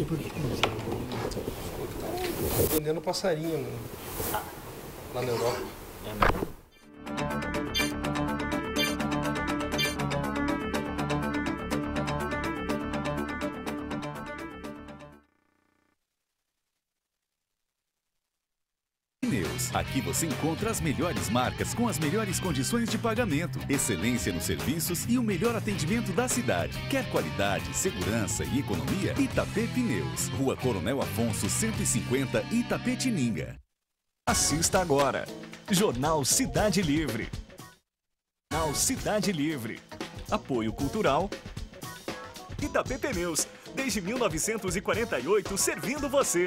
E por que não sei? Tá vendendo passarinho, né? Lá na Europa. É mesmo? Aqui você encontra as melhores marcas com as melhores condições de pagamento, excelência nos serviços e o melhor atendimento da cidade. Quer qualidade, segurança e economia? Itapê Pneus, Rua Coronel Afonso 150, Itapetininga. Assista agora, Jornal Cidade Livre. Jornal Cidade Livre. Apoio Cultural. Itapê Pneus, desde 1948, servindo você.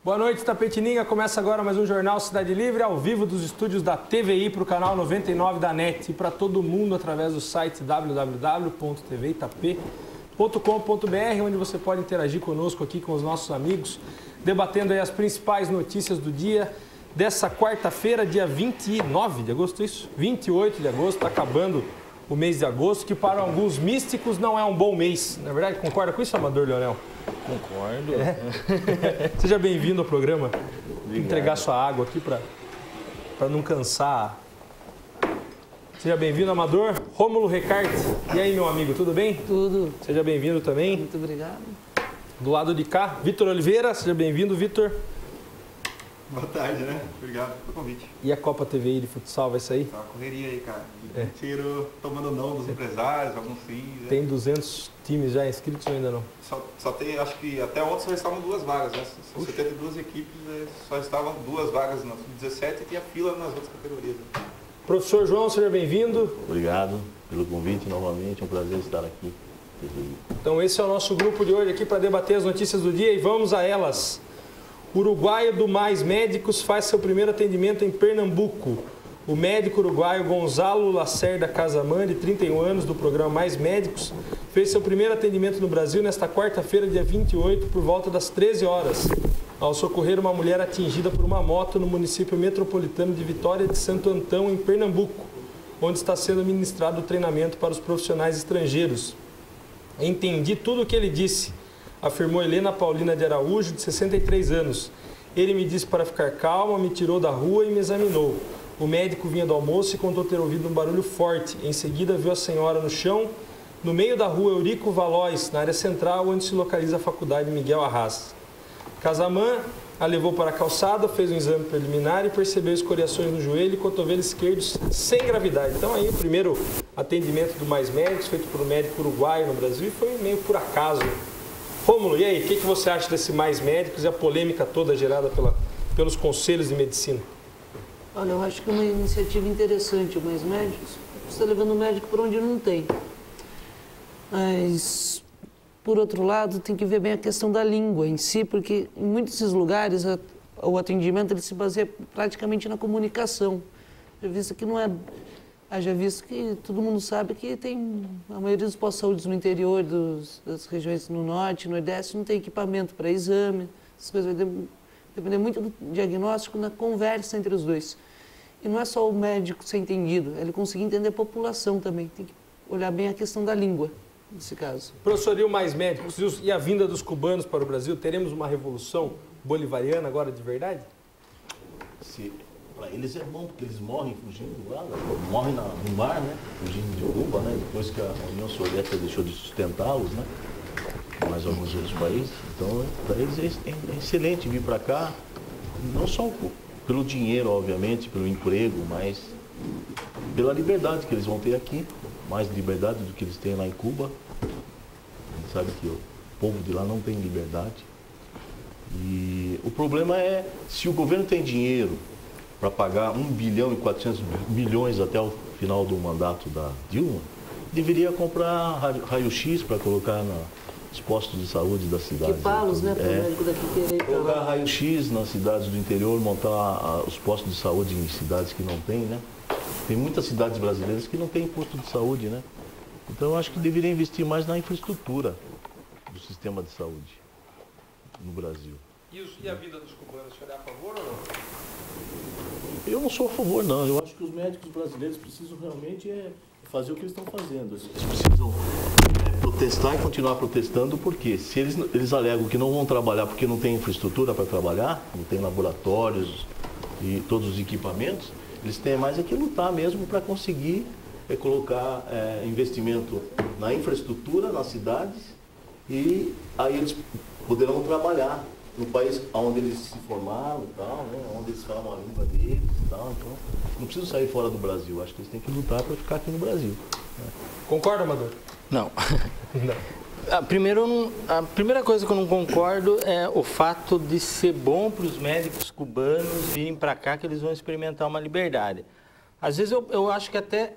Boa noite, Itapetininga. Começa agora mais um Jornal Cidade Livre, ao vivo dos estúdios da TVI para o canal 99 da NET e para todo mundo através do site www.tvitap.com.br, onde você pode interagir conosco aqui com os nossos amigos, debatendo aí as principais notícias do dia dessa quarta-feira, dia 29 de agosto, isso? 28 de agosto, está acabando o mês de agosto, que para alguns místicos não é um bom mês. Na verdade, concorda com isso, Amador Leonel? Concordo. Seja bem-vindo ao programa. Obrigado. Entregar sua água aqui para não cansar. Seja bem-vindo, Amador. Rômulo Recarte. E aí, meu amigo, tudo bem? Tudo. Seja bem-vindo também. Muito obrigado. Do lado de cá, Vitor Oliveira. Seja bem-vindo, Vitor. Boa tarde, né? Obrigado pelo convite. E a Copa TVI de futsal vai sair? Tá uma correria aí, cara. Tiro tomando não dos empresários, alguns sim. Né? Tem 200 times já inscritos ou ainda não? Só tem, acho que até ontem só estavam 2 vagas, né? São 72 equipes, só estavam 2 vagas na Sub-17 e tinha fila nas outras categorias. Né? Professor João, seja bem-vindo. Obrigado pelo convite novamente, é um prazer estar aqui. Então esse é o nosso grupo de hoje aqui para debater as notícias do dia e vamos a elas. Uruguaio do Mais Médicos faz seu primeiro atendimento em Pernambuco. O médico uruguaio Gonzalo Lacerda Casaman, de 31 anos, do programa Mais Médicos, fez seu primeiro atendimento no Brasil nesta quarta-feira, dia 28, por volta das 13 horas, ao socorrer uma mulher atingida por uma moto no município metropolitano de Vitória de Santo Antão, em Pernambuco, onde está sendo ministrado o treinamento para os profissionais estrangeiros. Entendi tudo o que ele disse, afirmou Helena Paulina de Araújo, de 63 anos. Ele me disse para ficar calma, me tirou da rua e me examinou. O médico vinha do almoço e contou ter ouvido um barulho forte. Em seguida, viu a senhora no chão, no meio da rua Eurico Valois, na área central, onde se localiza a Faculdade Miguel Arras. Casaman a levou para a calçada, fez um exame preliminar e percebeu escoriações no joelho e cotovelo esquerdos sem gravidade. Então, aí o primeiro atendimento do Mais Médicos, feito por um médico uruguaio no Brasil, e foi meio por acaso. Rômulo, e aí, o que você acha desse Mais Médicos e a polêmica toda gerada pelos conselhos de medicina? Olha, eu acho que é uma iniciativa interessante, o Mais Médicos. Você está levando o médico por onde não tem. Mas, por outro lado, tem que ver bem a questão da língua em si, porque em muitos desses lugares o atendimento ele se baseia praticamente na comunicação. Já visto que não é... Haja visto que todo mundo sabe que tem a maioria dos postos de saúde no interior das regiões no norte, no nordeste, não tem equipamento para exame. Essas coisas vai depender muito do diagnóstico na conversa entre os dois. E não é só o médico ser entendido, é ele conseguir entender a população também. Tem que olhar bem a questão da língua, nesse caso. Professor, e o Mais Médicos e a vinda dos cubanos para o Brasil? Teremos uma revolução bolivariana agora de verdade? Para eles é bom, porque eles morrem fugindo lá, morrem no mar, né? Fugindo de Cuba, né? Depois que a União Soviética deixou de sustentá-los, né? Mais alguns outros países. Então, para eles é excelente vir para cá, não só pelo dinheiro, obviamente, pelo emprego, mas pela liberdade que eles vão ter aqui, mais liberdade do que eles têm lá em Cuba. A gente sabe que o povo de lá não tem liberdade. E o problema é, se o governo tem dinheiro para pagar 1 bilhão e 400 milhões até o final do mandato da Dilma, deveria comprar raio-x para colocar os postos de saúde da cidade. Equipá-los, né? Para o médico daqui querer ir pra Colocar lá. raio-x nas cidades do interior, montar os postos de saúde em cidades que não tem, né? Tem muitas cidades brasileiras que não têm posto de saúde, né? Então eu acho que deveria investir mais na infraestrutura do sistema de saúde no Brasil. E a vida dos cubanos, o senhor é a favor ou não? Eu não sou a favor, não. Eu acho que os médicos brasileiros precisam realmente fazer o que eles estão fazendo. Eles precisam protestar e continuar protestando, porque se eles alegam que não vão trabalhar porque não tem infraestrutura para trabalhar, não tem laboratórios e todos os equipamentos, eles têm mais é que lutar mesmo para conseguir colocar investimento na infraestrutura, nas cidades, e aí eles poderão trabalhar no país onde eles se formaram e tal, né? Onde eles falam a língua deles e tal. Então, não precisam sair fora do Brasil. Acho que eles têm que lutar para ficar aqui no Brasil. Né? Concorda, Amador? Não. Não. A primeira coisa que eu não concordo é o fato de ser bom para os médicos cubanos virem para cá, que eles vão experimentar uma liberdade. Às vezes eu acho que até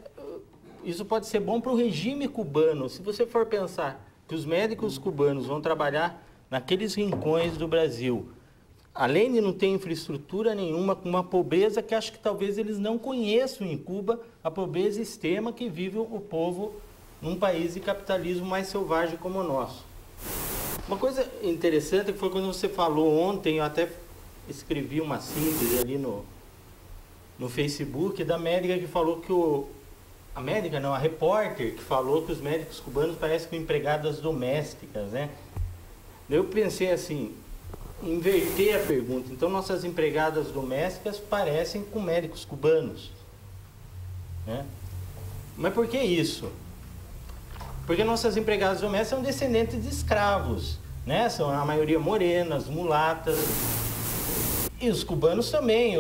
isso pode ser bom para o regime cubano. Se você for pensar que os médicos cubanos vão trabalhar naqueles rincões do Brasil, além de não ter infraestrutura nenhuma, com uma pobreza que acho que talvez eles não conheçam em Cuba, a pobreza extrema que vive o povo num país de capitalismo mais selvagem como o nosso. Uma coisa interessante foi quando você falou ontem, eu até escrevi uma síntese ali no Facebook, da médica que falou que a repórter que falou que os médicos cubanos parecem com empregadas domésticas, né? Eu pensei assim, inverter a pergunta. Então, nossas empregadas domésticas parecem com médicos cubanos, né? Mas por que isso? Porque nossas empregadas domésticas são descendentes de escravos, né? São a maioria morenas, mulatas. E os cubanos também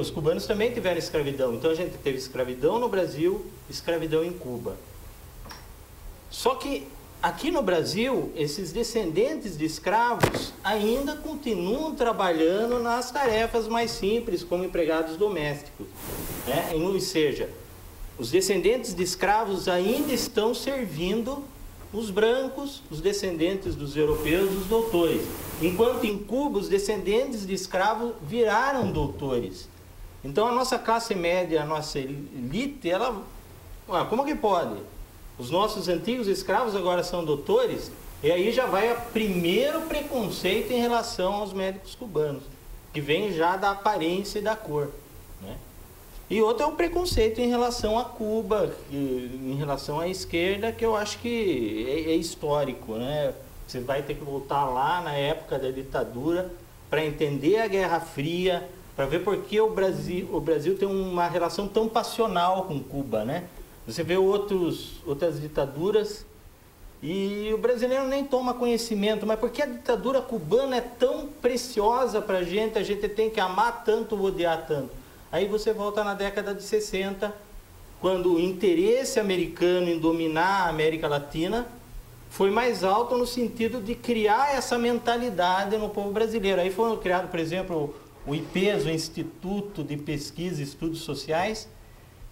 tiveram escravidão. Então a gente teve escravidão no Brasil, escravidão em Cuba. Só que aqui no Brasil, esses descendentes de escravos ainda continuam trabalhando nas tarefas mais simples, como empregados domésticos, né? Ou seja, os descendentes de escravos ainda estão servindo os brancos, os descendentes dos europeus, os doutores. Enquanto em Cuba, os descendentes de escravos viraram doutores. Então, a nossa classe média, a nossa elite, ela... como que pode? Os nossos antigos escravos agora são doutores? E aí já vai o primeiro preconceito em relação aos médicos cubanos, que vem já da aparência e da cor, né? E outro é o preconceito em relação a Cuba, em relação à esquerda, que eu acho que é histórico, né? Você vai ter que voltar lá na época da ditadura para entender a Guerra Fria, para ver por que o Brasil tem uma relação tão passional com Cuba, né? Você vê outras ditaduras e o brasileiro nem toma conhecimento, mas por que a ditadura cubana é tão preciosa para a gente tem que amar tanto, odiar tanto? Aí você volta na década de 60, quando o interesse americano em dominar a América Latina foi mais alto no sentido de criar essa mentalidade no povo brasileiro. Aí foram criados, por exemplo, o IPES, o Instituto de Pesquisa e Estudos Sociais,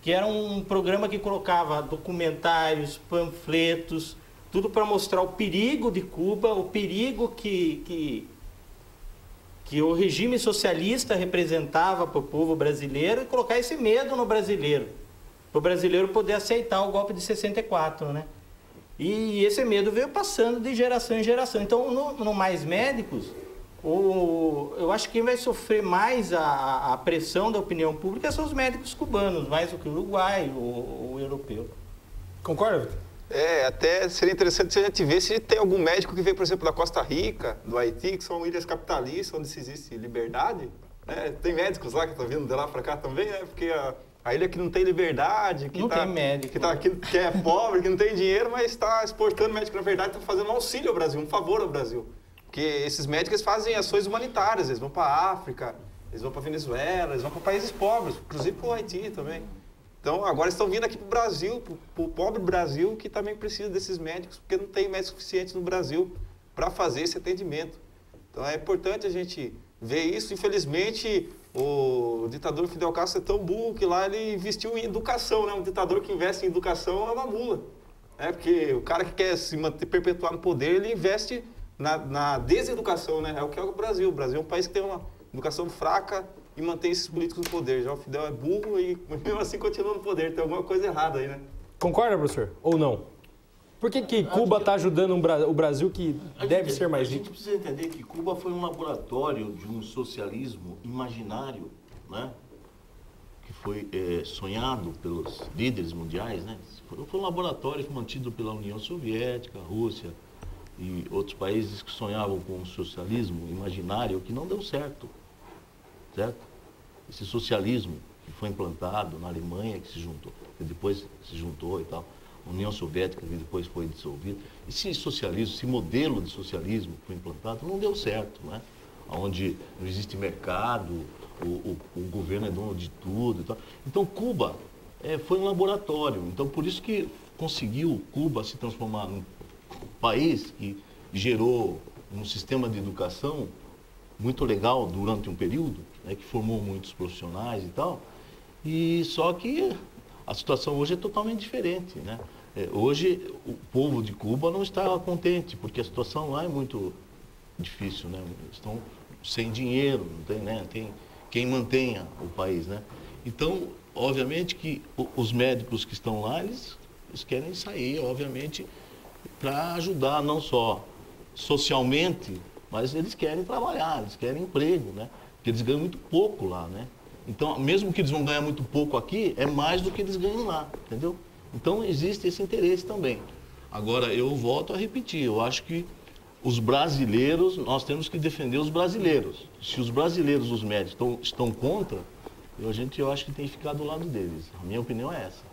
que era um programa que colocava documentários, panfletos, tudo para mostrar o perigo de Cuba, o perigo que o regime socialista representava para o povo brasileiro e colocar esse medo no brasileiro, para o brasileiro poder aceitar o golpe de 64, né? E esse medo veio passando de geração em geração. Então, no Mais Médicos, eu acho que quem vai sofrer mais a pressão da opinião pública são os médicos cubanos, mais do que o uruguaio, o europeu. Concorda, Vitor? Até seria interessante se a gente ver se tem algum médico que veio, por exemplo, da Costa Rica, do Haiti, que são ilhas capitalistas, onde existe liberdade. Né? Tem médicos lá que estão vindo de lá para cá também, né? Porque a ilha que não tem liberdade, que, não tem médico, que é pobre, que não tem dinheiro, mas está exportando médico, na verdade, está fazendo um auxílio ao Brasil, um favor ao Brasil. Porque esses médicos fazem ações humanitárias, eles vão para a África, eles vão para a Venezuela, eles vão para países pobres, inclusive para o Haiti também. Então, agora estão vindo aqui para o Brasil, para o pobre Brasil, que também precisa desses médicos, porque não tem médicos suficientes no Brasil para fazer esse atendimento. Então, é importante a gente ver isso. Infelizmente, o ditador Fidel Castro é tão burro que lá ele investiu em educação, né? Um ditador que investe em educação é uma mula. Porque o cara que quer se manter, perpetuar no poder, ele investe na deseducação, né? É o que é o Brasil. O Brasil é um país que tem uma educação fraca e mantém esses políticos no poder. Já o Fidel é burro e mesmo assim continua no poder. Tem alguma coisa errada aí, né? Concorda, professor? Ou não? Por que Cuba está ajudando o Brasil que deve ser mais rico? A gente precisa entender que Cuba foi um laboratório de um socialismo imaginário, né? Que foi sonhado pelos líderes mundiais, né? Foi um laboratório mantido pela União Soviética, Rússia e outros países que sonhavam com um socialismo imaginário que não deu certo, certo? Esse socialismo que foi implantado na Alemanha, que se juntou, que depois se juntou e tal, União Soviética, que depois foi dissolvida. Esse socialismo, esse modelo de socialismo que foi implantado não deu certo, né? Onde não existe mercado, o governo é dono de tudo e tal. Então, Cuba foi um laboratório. Então, por isso que conseguiu Cuba se transformar num país que gerou um sistema de educação muito legal durante um período, né, que formou muitos profissionais e tal. E só que a situação hoje é totalmente diferente, né? Hoje o povo de Cuba não está contente, porque a situação lá é muito difícil, né? Estão sem dinheiro, não tem, né? Tem quem mantenha o país, né? Então, obviamente que os médicos que estão lá, eles querem sair, obviamente, para ajudar não só socialmente, mas eles querem trabalhar, eles querem emprego, né? Porque eles ganham muito pouco lá, né? Então, mesmo que eles vão ganhar muito pouco aqui, é mais do que eles ganham lá, entendeu? Então, existe esse interesse também. Agora, eu volto a repetir, eu acho que os brasileiros, nós temos que defender os brasileiros. Se os brasileiros, os médicos, estão contra, eu acho que tem que ficar do lado deles. A minha opinião é essa.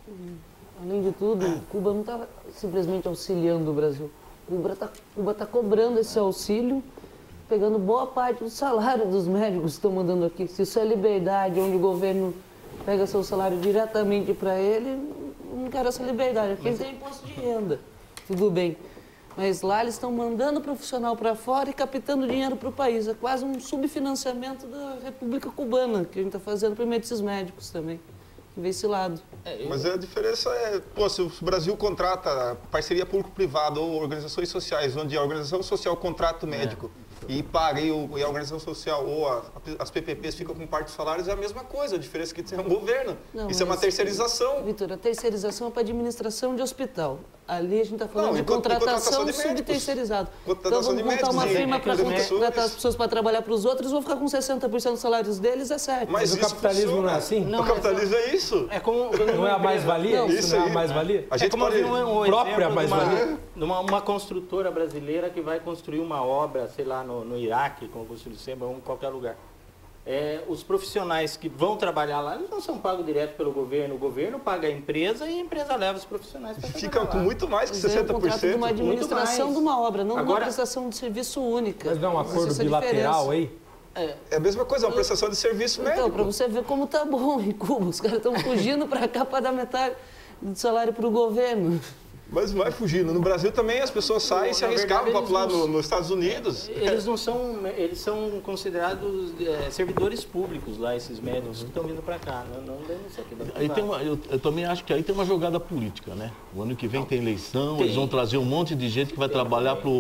Além de tudo, Cuba não está simplesmente auxiliando o Brasil. Cuba está cobrando esse auxílio, pegando boa parte do salário dos médicos que estão mandando aqui. Se isso é liberdade, onde o governo pega seu salário diretamente para ele, não quero essa liberdade. Aqui tem imposto de renda, tudo bem. Mas lá eles estão mandando profissional para fora e captando dinheiro para o país. É quase um subfinanciamento da República Cubana que a gente está fazendo para esses médicos também, que vê esse lado. Mas a diferença se o Brasil contrata parceria público-privada ou organizações sociais, onde a organização social contrata o médico e paga, e a organização social ou as PPPs ficam com parte dos salários, é a mesma coisa. A diferença é que é um governo. Não, isso é uma terceirização. Vitor, a terceirização é para administração de hospital. Ali a gente está falando de contratação subterceirizada. Então vamos montar uma firma para contratar as pessoas para trabalhar para os outros, vão ficar com 60% dos salários deles, é certo. Mas o capitalismo não é assim? Não, o capitalismo é isso. Não é a mais-valia? Isso não é a mais-valia? A gente pode própria mais-valia? Uma construtora brasileira que vai construir uma obra, sei lá, no Iraque, como construiu sempre, ou em qualquer lugar. Os profissionais que vão trabalhar lá, eles não são pagos direto pelo governo. O governo paga a empresa e a empresa leva os profissionais para trabalhar. Fica com muito mais que 60%. É um contrato de uma administração de uma obra, não uma prestação de serviço única. Mas não é um acordo bilateral aí? É a mesma coisa, é uma prestação de serviço médico. Então, para você ver como tá bom em Cuba, os caras estão fugindo para cá para dar metade do salário para o governo. Mas vai fugindo. No Brasil também as pessoas saem e se arriscavam para pular nos Estados Unidos. Eles não são, eles são considerados servidores públicos lá, esses médicos que estão vindo para cá. Não isso aqui. Aí eu também acho que aí tem uma jogada política, né? O ano que vem tem eleição, eles vão trazer um monte de gente que vai trabalhar para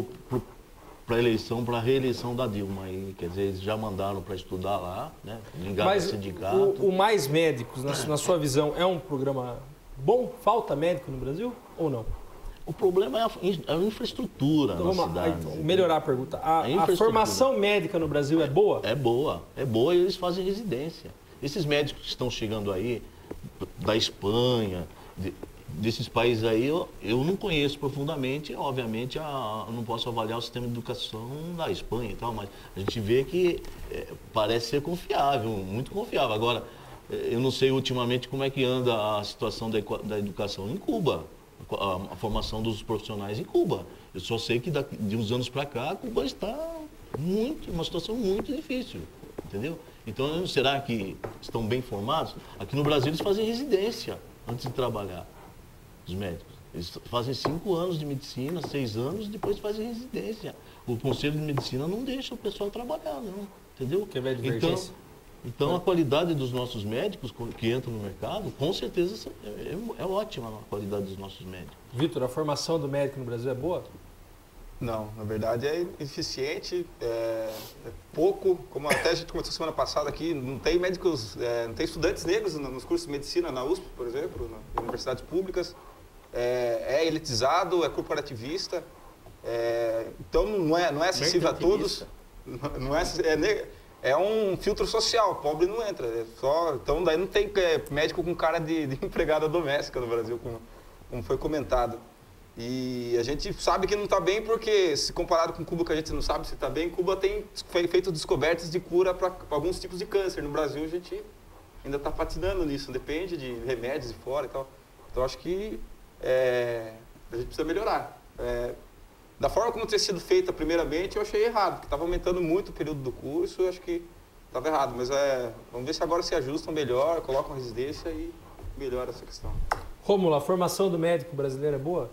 a reeleição da Dilma. Aí, quer dizer, eles já mandaram para estudar lá, né? Ligado ao sindicato. O Mais Médicos, na sua visão, é um programa bom? Falta médico no Brasil ou não? O problema é a infraestrutura na cidade. Melhorar a pergunta. A formação médica no Brasil é boa? É boa e eles fazem residência. Esses médicos que estão chegando aí, da Espanha, desses países aí, eu não conheço profundamente. Obviamente, eu não posso avaliar o sistema de educação da Espanha e tal, mas a gente vê que parece ser confiável, muito confiável. Agora, eu não sei ultimamente como é que anda a situação da educação em Cuba. A formação dos profissionais em Cuba. Eu só sei que de uns anos para cá, Cuba está uma situação muito difícil, entendeu? Então, será que estão bem formados? Aqui no Brasil eles fazem residência antes de trabalhar, os médicos. Eles fazem 5 anos de medicina, 6 anos, depois fazem residência. O Conselho de Medicina não deixa o pessoal trabalhar, não, entendeu? Que é divergência. Então, a qualidade dos nossos médicos que entram no mercado, com certeza é ótima a qualidade dos nossos médicos. Vitor, a formação do médico no Brasil é boa? Não, na verdade é eficiente, é pouco, como até a gente comentou semana passada aqui, não tem médicos, não tem estudantes negros nos cursos de medicina na USP, por exemplo, nas universidades públicas, é elitizado, é corporativista, então não é acessível a todos, é um filtro social, pobre não entra, então daí não tem médico com cara de empregada doméstica no Brasil, como foi comentado. E a gente sabe que não está bem porque, se comparado com Cuba, que a gente não sabe se está bem, Cuba tem feito descobertas de cura para alguns tipos de câncer. No Brasil, a gente ainda está patinando nisso, depende de remédios de fora e tal. Então, acho que a gente precisa melhorar. Da forma como tinha sido feita primeiramente, eu achei errado, porque estava aumentando muito o período do curso, eu acho que estava errado. Mas vamos ver se agora se ajustam melhor, colocam residência e melhora essa questão. Rômulo, a formação do médico brasileiro é boa?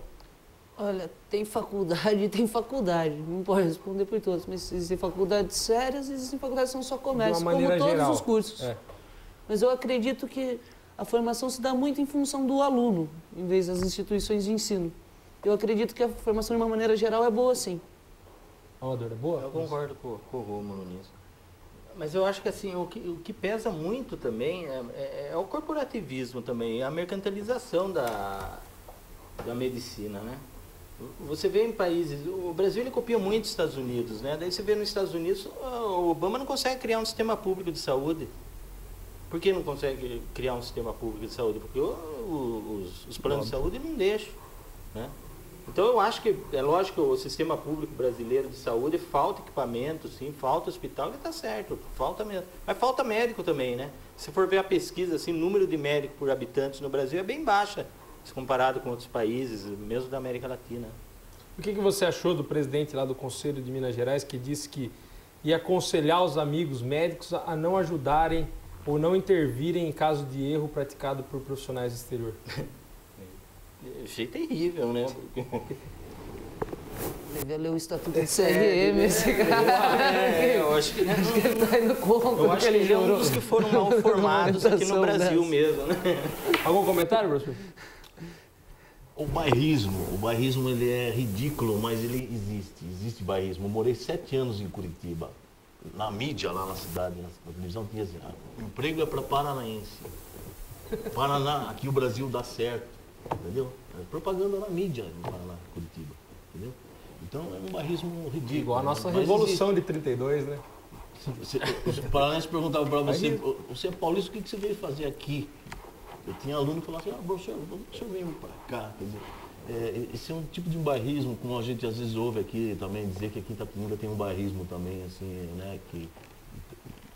Olha, tem faculdade e tem faculdade. Não posso responder por todas, mas existem faculdades sérias e existem faculdades que são só comércio, como todos geral. os cursos. Mas eu acredito que a formação se dá muito em função do aluno, em vez das instituições de ensino. Eu acredito que a formação, de uma maneira geral, é boa, sim. Amador, é boa? Eu concordo com o Rômulo nisso. Mas eu acho que assim, o que pesa muito também é o corporativismo também, a mercantilização da medicina, né? Você vê em países, o Brasil ele copia muito os Estados Unidos, né? Daí você vê nos Estados Unidos, o Obama não consegue criar um sistema público de saúde. Por que não consegue criar um sistema público de saúde? Porque os planos de saúde não deixam, né? Então eu acho que, é lógico que o sistema público brasileiro de saúde falta equipamento, sim, falta hospital, que está certo, falta mesmo. Mas falta médico também, né? Se for ver a pesquisa, assim, o número de médicos por habitantes no Brasil é bem baixa, se comparado com outros países, mesmo da América Latina. O que você achou do presidente lá do Conselho de Minas Gerais, que disse que ia aconselhar os amigos médicos a não ajudarem ou não intervirem em caso de erro praticado por profissionais do exterior? Eu achei terrível, né? Deve ler o Estatuto do CRM, esse cara. Eu acho que ele está indo contra. Eu acho que ele é um dos que foram mal formados aqui no Brasil mesmo, né? Algum comentário, professor? O bairrismo ele é ridículo, mas ele existe bairrismo. Eu morei 7 anos em Curitiba, na mídia lá na cidade, na televisão tinha assim, o emprego é para paranaense. Paraná, aqui o Brasil dá certo, entendeu? É propaganda na mídia no Paraná, Curitiba, entendeu? Então é um bairrismo ridículo. Igual a nossa Revolução de 32, né? Os paranaenses perguntavam para você é paulista, o que você veio fazer aqui? Eu tinha aluno que falava assim, professor, o senhor veio para cá, quer dizer, esse é um tipo de bairrismo, como a gente às vezes ouve aqui também, dizer que aqui em Itapetininga tem um bairrismo também, assim, né,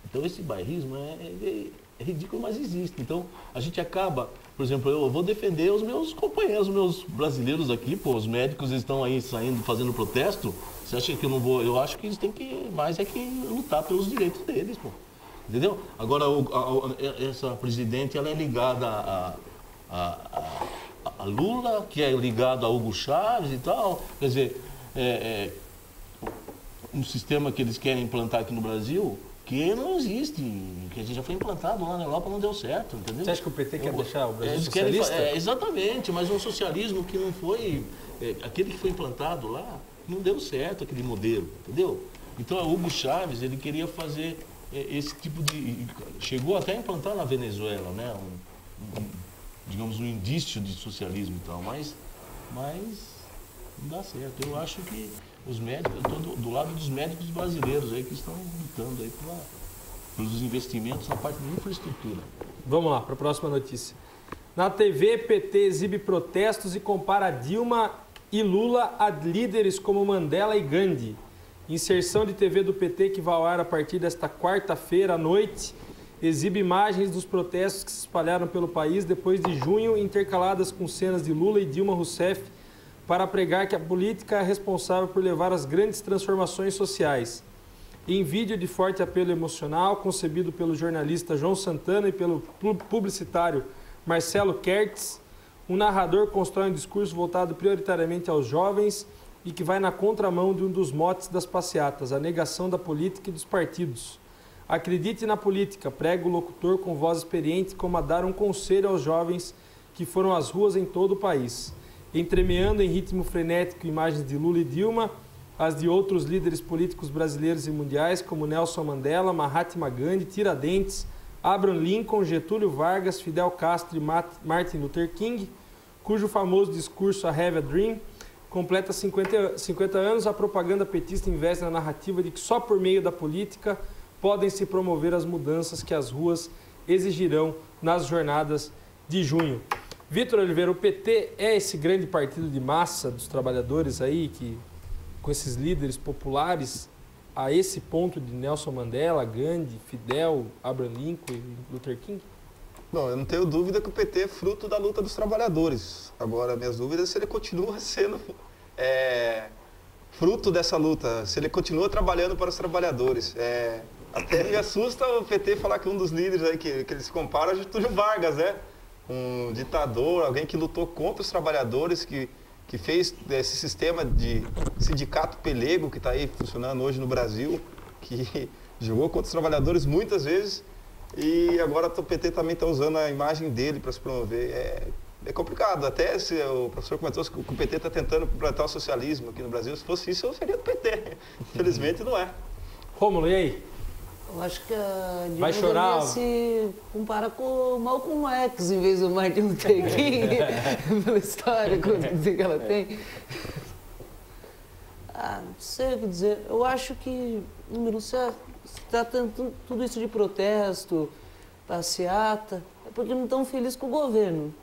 então esse bairrismo é ridículo, mas existe. Então a gente acaba, por exemplo, eu vou defender os meus companheiros, os meus brasileiros aqui, pô, os médicos estão aí saindo, fazendo protesto, você acha que eu não vou, eu acho que eles têm que, mais é que lutar pelos direitos deles, pô. Entendeu? Agora, essa presidente, ela é ligada a Lula, que é ligada a Hugo Chávez e tal. Quer dizer, um sistema que eles querem implantar aqui no Brasil, que não existe, que a gente já foi implantado lá na Europa, não deu certo, entendeu? Você acha que o PT quer deixar o Brasil eles socialista? Exatamente, mas um socialismo que não foi, aquele que foi implantado lá, não deu certo aquele modelo, entendeu? Então, o Hugo Chávez, ele queria fazer esse tipo de... Chegou até a implantar na Venezuela, né? Digamos, um indício de socialismo e tal, mas não dá certo. Eu acho que os médicos, eu estou do lado dos médicos brasileiros aí que estão lutando aí pelos investimentos na parte de infraestrutura. Vamos lá, para a próxima notícia. Na TV, PT exibe protestos e compara Dilma e Lula a líderes como Mandela e Gandhi. Inserção de TV do PT que vai ao ar a partir desta quarta-feira à noite exibe imagens dos protestos que se espalharam pelo país depois de junho, intercaladas com cenas de Lula e Dilma Rousseff, para pregar que a política é responsável por levar as grandes transformações sociais. Em vídeo de forte apelo emocional, concebido pelo jornalista João Santana e pelo publicitário Marcelo Kertz, um narrador constrói um discurso voltado prioritariamente aos jovens e que vai na contramão de um dos motes das passeatas, a negação da política e dos partidos. Acredite na política, prega o locutor com voz experiente como a dar um conselho aos jovens que foram às ruas em todo o país. Entremeando em ritmo frenético imagens de Lula e Dilma, as de outros líderes políticos brasileiros e mundiais, como Nelson Mandela, Mahatma Gandhi, Tiradentes, Abraham Lincoln, Getúlio Vargas, Fidel Castro e Martin Luther King, cujo famoso discurso A Have a Dream completa 50 anos. A propaganda petista investe na narrativa de que só por meio da política podem se promover as mudanças que as ruas exigirão nas jornadas de junho. Vitor Oliveira, o PT é esse grande partido de massa dos trabalhadores aí, que, com esses líderes populares, a esse ponto de Nelson Mandela, Gandhi, Fidel, Abraham Lincoln e Luther King? Bom, eu não tenho dúvida que o PT é fruto da luta dos trabalhadores. Agora, minhas dúvidas é se ele continua sendo fruto dessa luta, se ele continua trabalhando para os trabalhadores. Até me assusta o PT falar que um dos líderes aí que ele se compara é Getúlio Vargas, né? Um ditador, alguém que lutou contra os trabalhadores, que fez esse sistema de sindicato pelego que está aí funcionando hoje no Brasil, que jogou contra os trabalhadores muitas vezes. E agora o PT também está usando a imagem dele para se promover. É complicado. Até se o professor comentou que o PT está tentando implantar o socialismo aqui no Brasil. Se fosse isso, eu seria do PT. Infelizmente, não é. Rômulo, e aí? Eu acho que a Dilma Vai chorar? se compara com o Malcolm X em vez do Martin Luther King, pela história que ela tem. Não sei o que dizer. Eu acho que, número certo, está tendo tudo isso de protesto, passeata, é porque não estão felizes com o governo.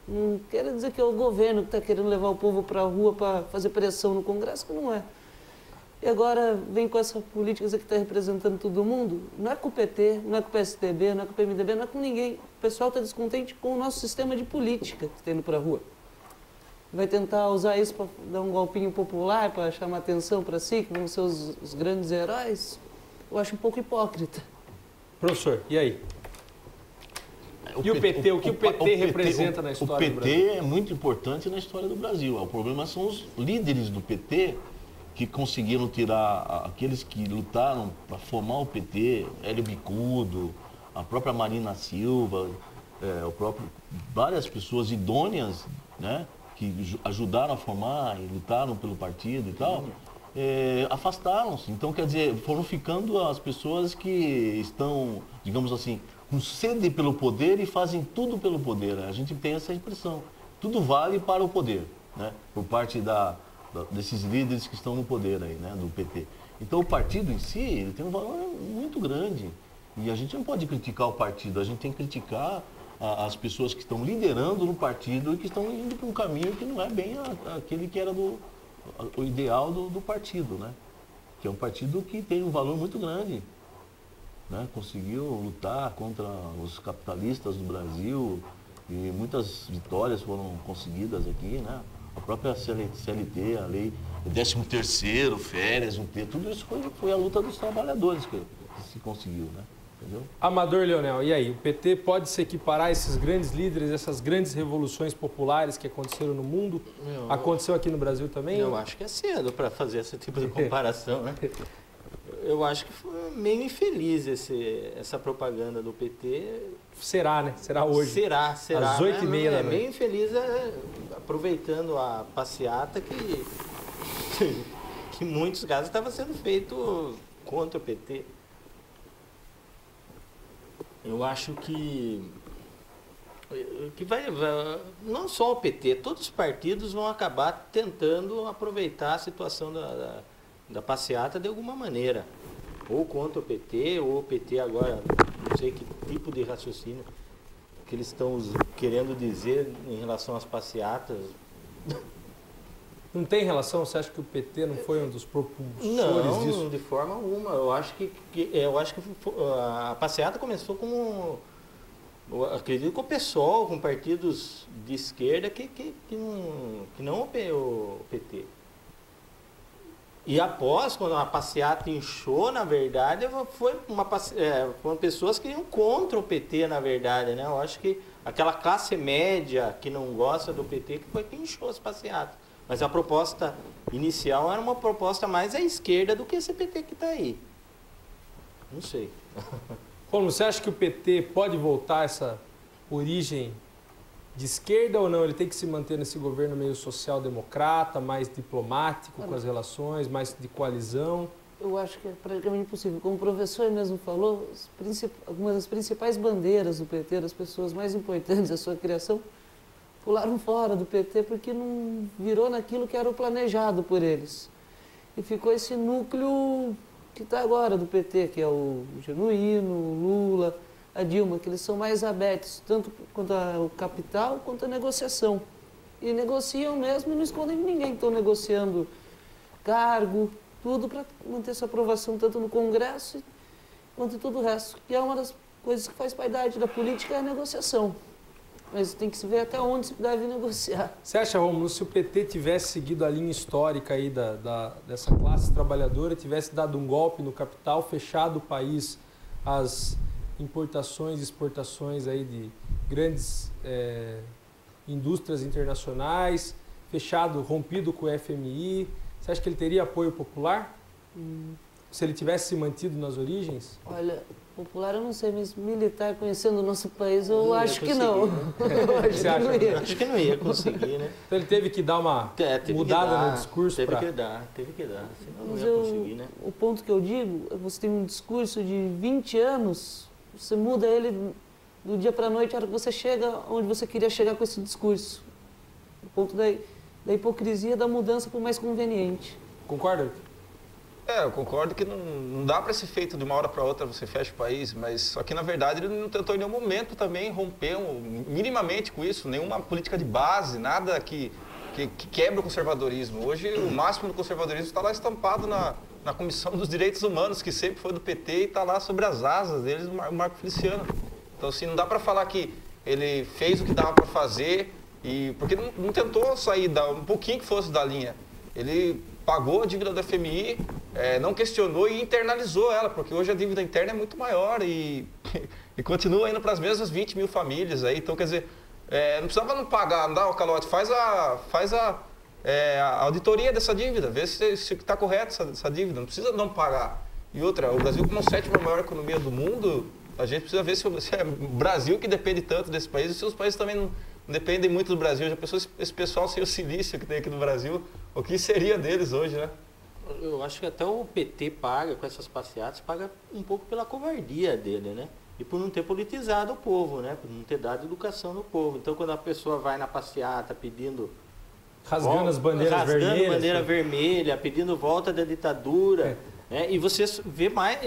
Não quer dizer que é o governo que está querendo levar o povo para a rua para fazer pressão no Congresso, que não é. E agora vem com essa política que está representando todo mundo. Não é com o PT, não é com o PSDB, não é com o PMDB, não é com ninguém. O pessoal está descontente com o nosso sistema de política que está indo para a rua. Vai tentar usar isso para dar um golpinho popular, para chamar atenção para si, que vão ser os grandes heróis. Eu acho um pouco hipócrita. Professor, e aí? O que o PT representa na história do Brasil? O PT é muito importante na história do Brasil. O problema são os líderes do PT que conseguiram tirar aqueles que lutaram para formar o PT, Hélio Bicudo, a própria Marina Silva, várias pessoas idôneas, né, que ajudaram a formar e lutaram pelo partido e tal, afastaram-se. Então, quer dizer, foram ficando as pessoas que estão, digamos assim, com sede pelo poder e fazem tudo pelo poder. A gente tem essa impressão. Tudo vale para o poder, né, por parte desses líderes que estão no poder aí, né, do PT. Então, o partido em si, ele tem um valor muito grande. E a gente não pode criticar o partido, a gente tem que criticar as pessoas que estão liderando no partido e que estão indo para um caminho que não é bem aquele que era o ideal do partido, né? Que é um partido que tem um valor muito grande, né? Conseguiu lutar contra os capitalistas do Brasil e muitas vitórias foram conseguidas aqui, né? A própria CLT, a lei 13º, férias, tudo isso foi a luta dos trabalhadores que se conseguiu, né? Entendeu? Amador Leonel, e aí? O PT pode se equiparar a esses grandes líderes, essas grandes revoluções populares que aconteceram no mundo? Aconteceu aqui no Brasil também? Eu acho que é cedo para fazer esse tipo de comparação, né? Eu acho que foi meio infeliz essa propaganda do PT. Será, né? Será hoje. Será. Às 8h30 da noite. É meio infeliz aproveitando a passeata que em muitos casos estava sendo feito contra o PT. Eu acho que vai, não só o PT, todos os partidos vão acabar tentando aproveitar a situação da passeata de alguma maneira. Ou contra o PT, ou o PT agora, não sei que tipo de raciocínio que eles estão querendo dizer em relação às passeatas. Não tem relação? Você acha que o PT não foi um dos propulsores disso? Não, de forma alguma. Eu acho que a passeata começou com, acredito, com o PSOL, com partidos de esquerda que não o PT. E após, quando a passeata inchou, na verdade, foram pessoas que iam contra o PT, na verdade, né? Eu acho que aquela classe média que não gosta do PT que foi que inchou as passeatas. Mas a proposta inicial era uma proposta mais à esquerda do que esse PT que está aí. Não sei. Romulo, você acha que o PT pode voltar a essa origem de esquerda ou não? Ele tem que se manter nesse governo meio social-democrata, mais diplomático com as relações, mais de coalizão? Eu acho que é praticamente impossível. Como o professor mesmo falou, algumas das principais bandeiras do PT, das pessoas mais importantes da sua criação, pularam fora do PT porque não virou naquilo que era o planejado por eles. E ficou esse núcleo que está agora do PT, que é o Genuíno, o Lula, a Dilma, que eles são mais abertos, tanto quanto ao capital, quanto à negociação. E negociam mesmo e não escondem ninguém. Estão negociando cargo, tudo para manter sua aprovação tanto no Congresso quanto em todo o resto. Que é uma das coisas que faz parte da política, é a negociação. Mas tem que se ver até onde se deve negociar. Você acha, Rômulo, se o PT tivesse seguido a linha histórica aí dessa classe trabalhadora, tivesse dado um golpe no capital, fechado o país às importações e exportações aí de grandes indústrias internacionais, fechado, rompido com o FMI, você acha que ele teria apoio popular? Se ele tivesse se mantido nas origens? Olha, popular eu não sei, mas militar, conhecendo o nosso país, eu acho que não. Acho que não ia conseguir, né? Então ele teve que dar uma mudada no discurso? Teve que dar. Senão não ia conseguir, né? O ponto que eu digo, você tem um discurso de 20 anos, você muda ele do dia para a noite, a hora que você chega onde você queria chegar com esse discurso. O ponto da hipocrisia, da mudança por mais conveniente. Concorda? Eu concordo que não dá para ser feito de uma hora para outra, você fecha o país, mas só que na verdade ele não tentou em nenhum momento também romper minimamente com isso, nenhuma política de base, nada que quebra o conservadorismo. Hoje o máximo do conservadorismo está lá estampado na Comissão dos Direitos Humanos, que sempre foi do PT e está lá sobre as asas deles, o Marco Feliciano. Então assim, não dá para falar que ele fez o que dava para fazer, porque não tentou sair um pouquinho que fosse da linha. Ele pagou a dívida do FMI, não questionou e internalizou ela, porque hoje a dívida interna é muito maior e continua indo para as mesmas 20 mil famílias aí. Então, quer dizer, não precisava não pagar, não dá o calote, faz a auditoria dessa dívida, vê se está correta essa dívida, não precisa não pagar. E outra, o Brasil como a 7ª maior economia do mundo, a gente precisa ver se é o Brasil que depende tanto desse país e se os países também não dependem muito do Brasil. Já pensou esse pessoal sem o silício que tem aqui no Brasil, o que seria deles hoje, né? Eu acho que até o PT paga com essas passeatas, paga um pouco pela covardia dele, né? E por não ter politizado o povo, né? Por não ter dado educação no povo. Então, quando a pessoa vai na passeata pedindo... Rasgando as bandeiras vermelhas. Rasgando bandeira vermelha, pedindo volta da ditadura. Né? E você vê mais...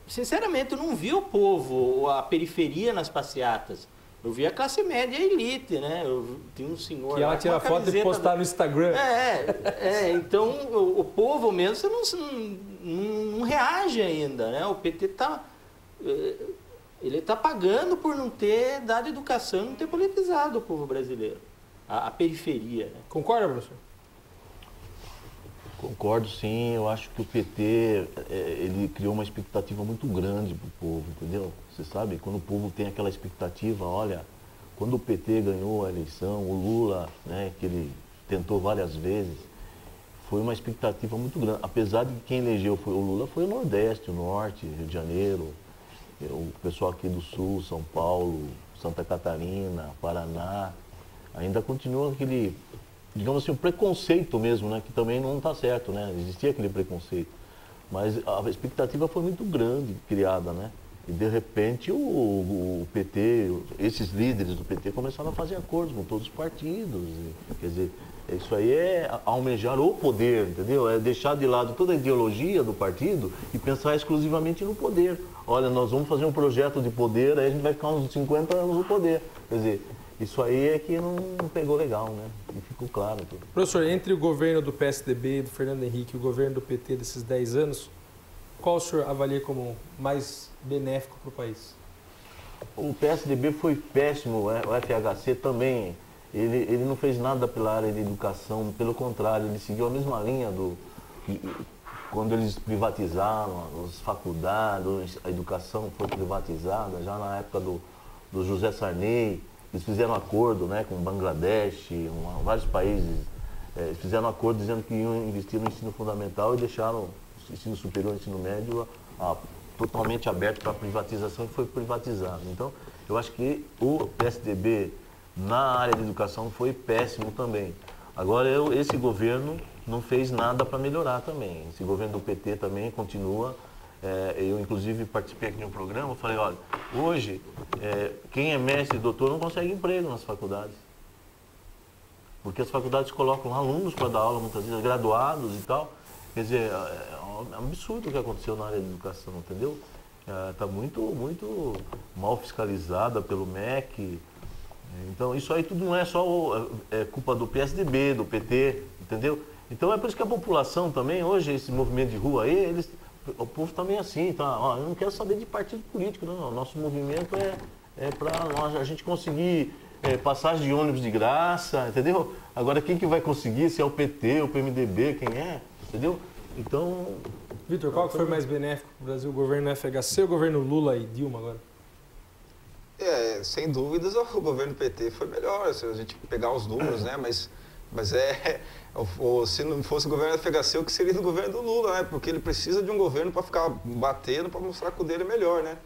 Sinceramente, eu não vi o povo, a periferia nas passeatas. Eu vi a classe média e a elite, né? Eu tinha um senhor... Que ela tira foto e postar no Instagram. Então o povo mesmo você não reage ainda, né? O PT está pagando por não ter dado educação, não ter politizado o povo brasileiro, a periferia. Né? Concorda, professor? Concordo, sim. Eu acho que o PT ele criou uma expectativa muito grande para o povo, entendeu? Você sabe, quando o povo tem aquela expectativa, olha, quando o PT ganhou a eleição, o Lula, né, que ele tentou várias vezes, foi uma expectativa muito grande. Apesar de que quem elegeu o Lula foi o Nordeste, o Norte, Rio de Janeiro, o pessoal aqui do Sul, São Paulo, Santa Catarina, Paraná, ainda continua aquele... digamos assim, o preconceito mesmo, né? Que também não está certo, né? Existia aquele preconceito. Mas a expectativa foi muito grande, criada, né? E de repente o PT, esses líderes do PT começaram a fazer acordos com todos os partidos. Quer dizer, isso aí é almejar o poder, entendeu? É deixar de lado toda a ideologia do partido e pensar exclusivamente no poder. Olha, nós vamos fazer um projeto de poder, aí a gente vai ficar uns 50 anos no poder. Quer dizer, isso aí é que não pegou legal, né? E ficou claro tudo. Professor, entre o governo do PSDB, do Fernando Henrique, e o governo do PT desses 10 anos, qual o senhor avalia como mais benéfico para o país? O PSDB foi péssimo, o FHC também. Ele não fez nada pela área de educação, pelo contrário, ele seguiu a mesma linha quando eles privatizaram as faculdades, a educação foi privatizada, já na época do José Sarney. Eles fizeram um acordo, né, com o Bangladesh, vários países, fizeram um acordo dizendo que iam investir no ensino fundamental e deixaram o ensino superior e o ensino médio totalmente aberto para privatização e foi privatizado. Então, eu acho que o PSDB na área de educação foi péssimo também. Agora, esse governo não fez nada para melhorar também. Esse governo do PT também continua. Eu, inclusive, participei aqui de um programa, falei, olha, hoje, quem é mestre e doutor não consegue emprego nas faculdades. Porque as faculdades colocam alunos para dar aula, muitas vezes, graduados e tal. Quer dizer, é um absurdo o que aconteceu na área de educação, entendeu? Está muito mal fiscalizada pelo MEC. Então, isso aí tudo não é só culpa do PSDB, do PT, entendeu? Então, é por isso que a população também, hoje, esse movimento de rua aí, o povo também é assim, tá? Ó, eu não quero saber de partido político, não. O nosso movimento é para a gente conseguir passagem de ônibus de graça, entendeu? Agora, quem que vai conseguir, se é o PT, o PMDB, quem é, entendeu? Então... Vitor, qual que foi mais benéfico para o Brasil, o governo FHC ou o governo Lula e Dilma agora? Sem dúvidas, o governo PT foi melhor, se a gente pegar os números, né? Mas se não fosse o governo FHC, o que seria do governo do Lula, né? Porque ele precisa de um governo para ficar batendo, para mostrar que o dele é melhor, né?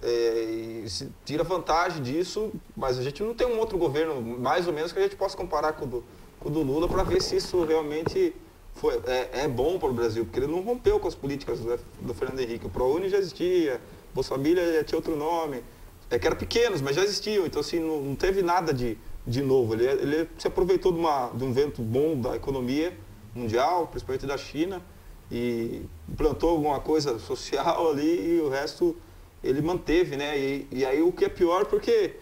E se tira vantagem disso, mas a gente não tem um outro governo, mais ou menos, que a gente possa comparar com o do Lula para ver se isso realmente é bom para o Brasil, porque ele não rompeu com as políticas do Fernando Henrique. O ProUni já existia, Bolsa Família já tinha outro nome, que eram pequenos, mas já existiam, então assim, não teve nada de novo. Ele se aproveitou de um vento bom da economia mundial, principalmente da China, e implantou alguma coisa social ali e o resto ele manteve, né? E aí o que é pior, porque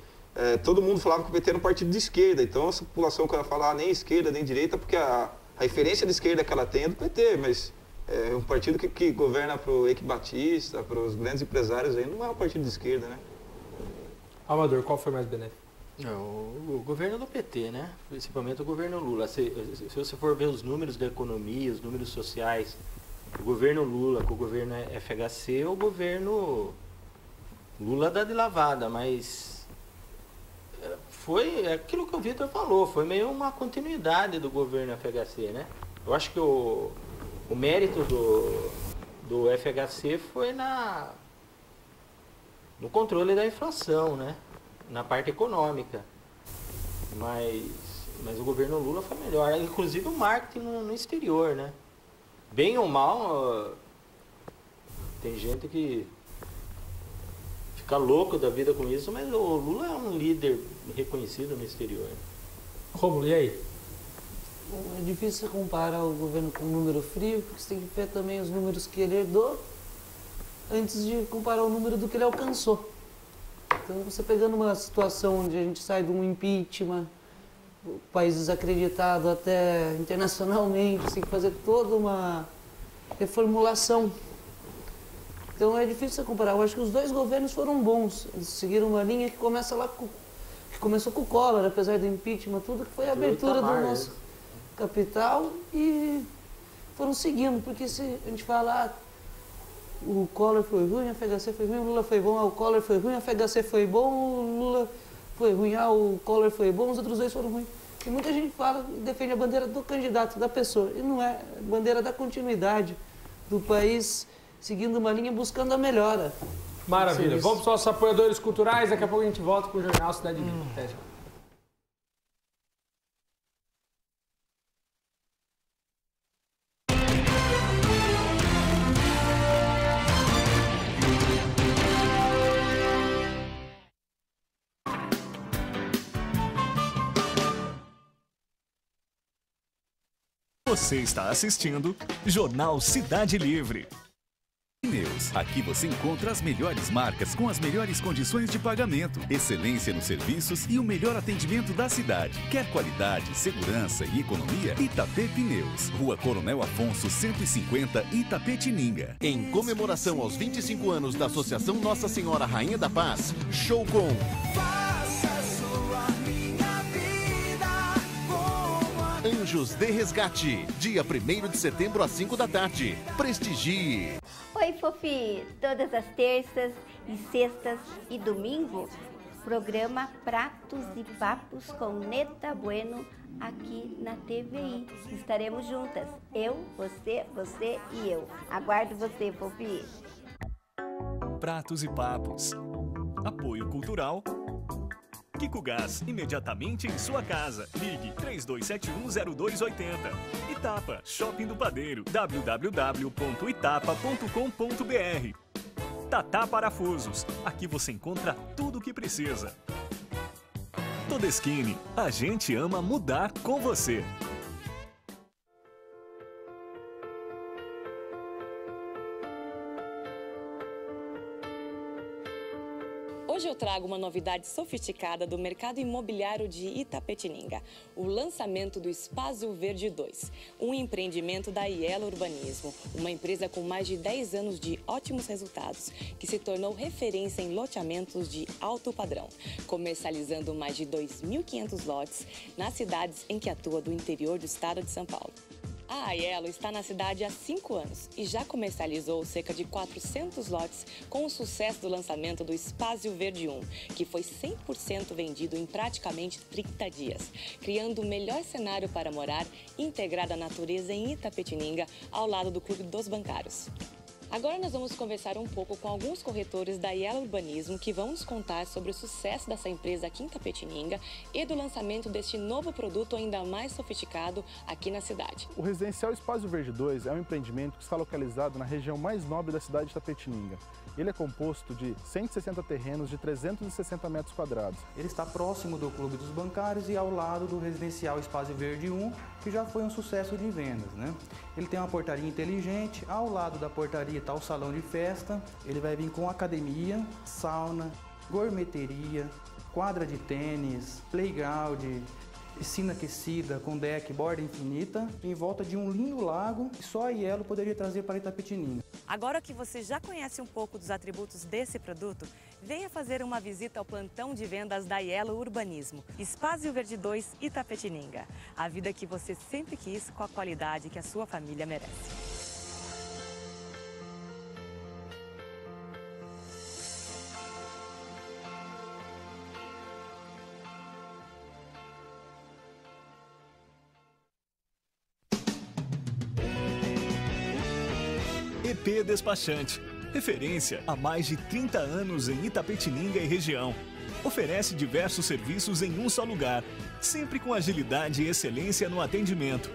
todo mundo falava que o PT era um partido de esquerda, então essa população que ela fala nem esquerda nem direita, porque a referência de esquerda que ela tem é do PT, mas é um partido que governa para o Eike Batista, para os grandes empresários aí, não é um partido de esquerda, né? Amador, qual foi mais benéfico? O governo do PT, né? Principalmente o governo Lula. Se você for ver os números da economia, os números sociais, o governo Lula com o governo FHC, o governo Lula dá de lavada, mas foi aquilo que o Vitor falou, foi meio uma continuidade do governo FHC, né? Eu acho que o mérito do FHC foi no controle da inflação, né? Na parte econômica. Mas o governo Lula foi melhor. Inclusive o marketing no exterior, né? Bem ou mal, tem gente que fica louco da vida com isso, mas o Lula é um líder reconhecido no exterior. Rômulo, e aí? Bom, é difícil comparar o governo com um número frio, porque você tem que ver também os números que ele herdou antes de comparar o número do que ele alcançou. Então, você pegando uma situação onde a gente sai de um impeachment, o país desacreditado até internacionalmente, você tem que fazer toda uma reformulação. Então, é difícil você comparar. Eu acho que os dois governos foram bons. Eles seguiram uma linha que começou com o Collor, apesar do impeachment, tudo que foi a abertura do nosso capital, e foram seguindo, porque se a gente fala, o Collor foi ruim, a FHC foi ruim, o Lula foi bom, o Collor foi ruim, a FHC foi bom, o Lula foi ruim, o Collor foi bom, os outros dois foram ruins. E muita gente fala e defende a bandeira do candidato, da pessoa, e não é a bandeira da continuidade do país, seguindo uma linha, buscando a melhora. Maravilha. Vamos para os nossos apoiadores culturais, daqui a pouco a gente volta com o Jornal Cidade Livre. Até já. Você está assistindo Jornal Cidade Livre. Pneus. Aqui você encontra as melhores marcas com as melhores condições de pagamento, excelência nos serviços e o melhor atendimento da cidade. Quer qualidade, segurança e economia? Itapê Pneus. Rua Coronel Afonso 150, Itapetininga. Em comemoração aos 25 anos da Associação Nossa Senhora Rainha da Paz, show com Anjos de Resgate, dia 1º de setembro às 5 da tarde. Prestigie! Oi, Fofi! Todas as terças e sextas e domingo, programa Pratos e Papos com Neta Bueno aqui na TVI. Estaremos juntas, eu, você e eu. Aguardo você, Fofi! Pratos e Papos. Apoio Cultural. Kiko Gás, imediatamente em sua casa. Ligue 32710280. Itapa, Shopping do Padeiro, www.itapa.com.br. Tatá Parafusos, aqui você encontra tudo o que precisa. Todeskine, a gente ama mudar com você. Hoje eu trago uma novidade sofisticada do mercado imobiliário de Itapetininga, o lançamento do Espaço Verde 2, um empreendimento da Ielo Urbanismo, uma empresa com mais de 10 anos de ótimos resultados, que se tornou referência em loteamentos de alto padrão, comercializando mais de 2.500 lotes nas cidades em que atua do interior do estado de São Paulo. A Aiello está na cidade há 5 anos e já comercializou cerca de 400 lotes com o sucesso do lançamento do Espaço Verde 1, que foi 100% vendido em praticamente 30 dias, criando o melhor cenário para morar integrado à natureza em Itapetininga, ao lado do Clube dos Bancários. Agora nós vamos conversar um pouco com alguns corretores da Ielo Urbanismo que vão nos contar sobre o sucesso dessa empresa aqui em Itapetininga e do lançamento deste novo produto ainda mais sofisticado aqui na cidade. O Residencial Espaço Verde 2 é um empreendimento que está localizado na região mais nobre da cidade de Itapetininga. Ele é composto de 160 terrenos de 360 metros quadrados. Ele está próximo do Clube dos Bancários e ao lado do Residencial Espaço Verde 1, que já foi um sucesso de vendas, né? Ele tem uma portaria inteligente, ao lado da portaria está o salão de festa, ele vai vir com academia, sauna, gourmeteria, quadra de tênis, playground, piscina aquecida com deck, borda infinita, em volta de um lindo lago que só a Ielo poderia trazer para Itapetininga. Agora que você já conhece um pouco dos atributos desse produto, venha fazer uma visita ao plantão de vendas da Ielo Urbanismo. Espaço Verde 2 Itapetininga. A vida que você sempre quis com a qualidade que a sua família merece. EP Despachante, referência há mais de 30 anos em Itapetininga e região. Oferece diversos serviços em um só lugar, sempre com agilidade e excelência no atendimento.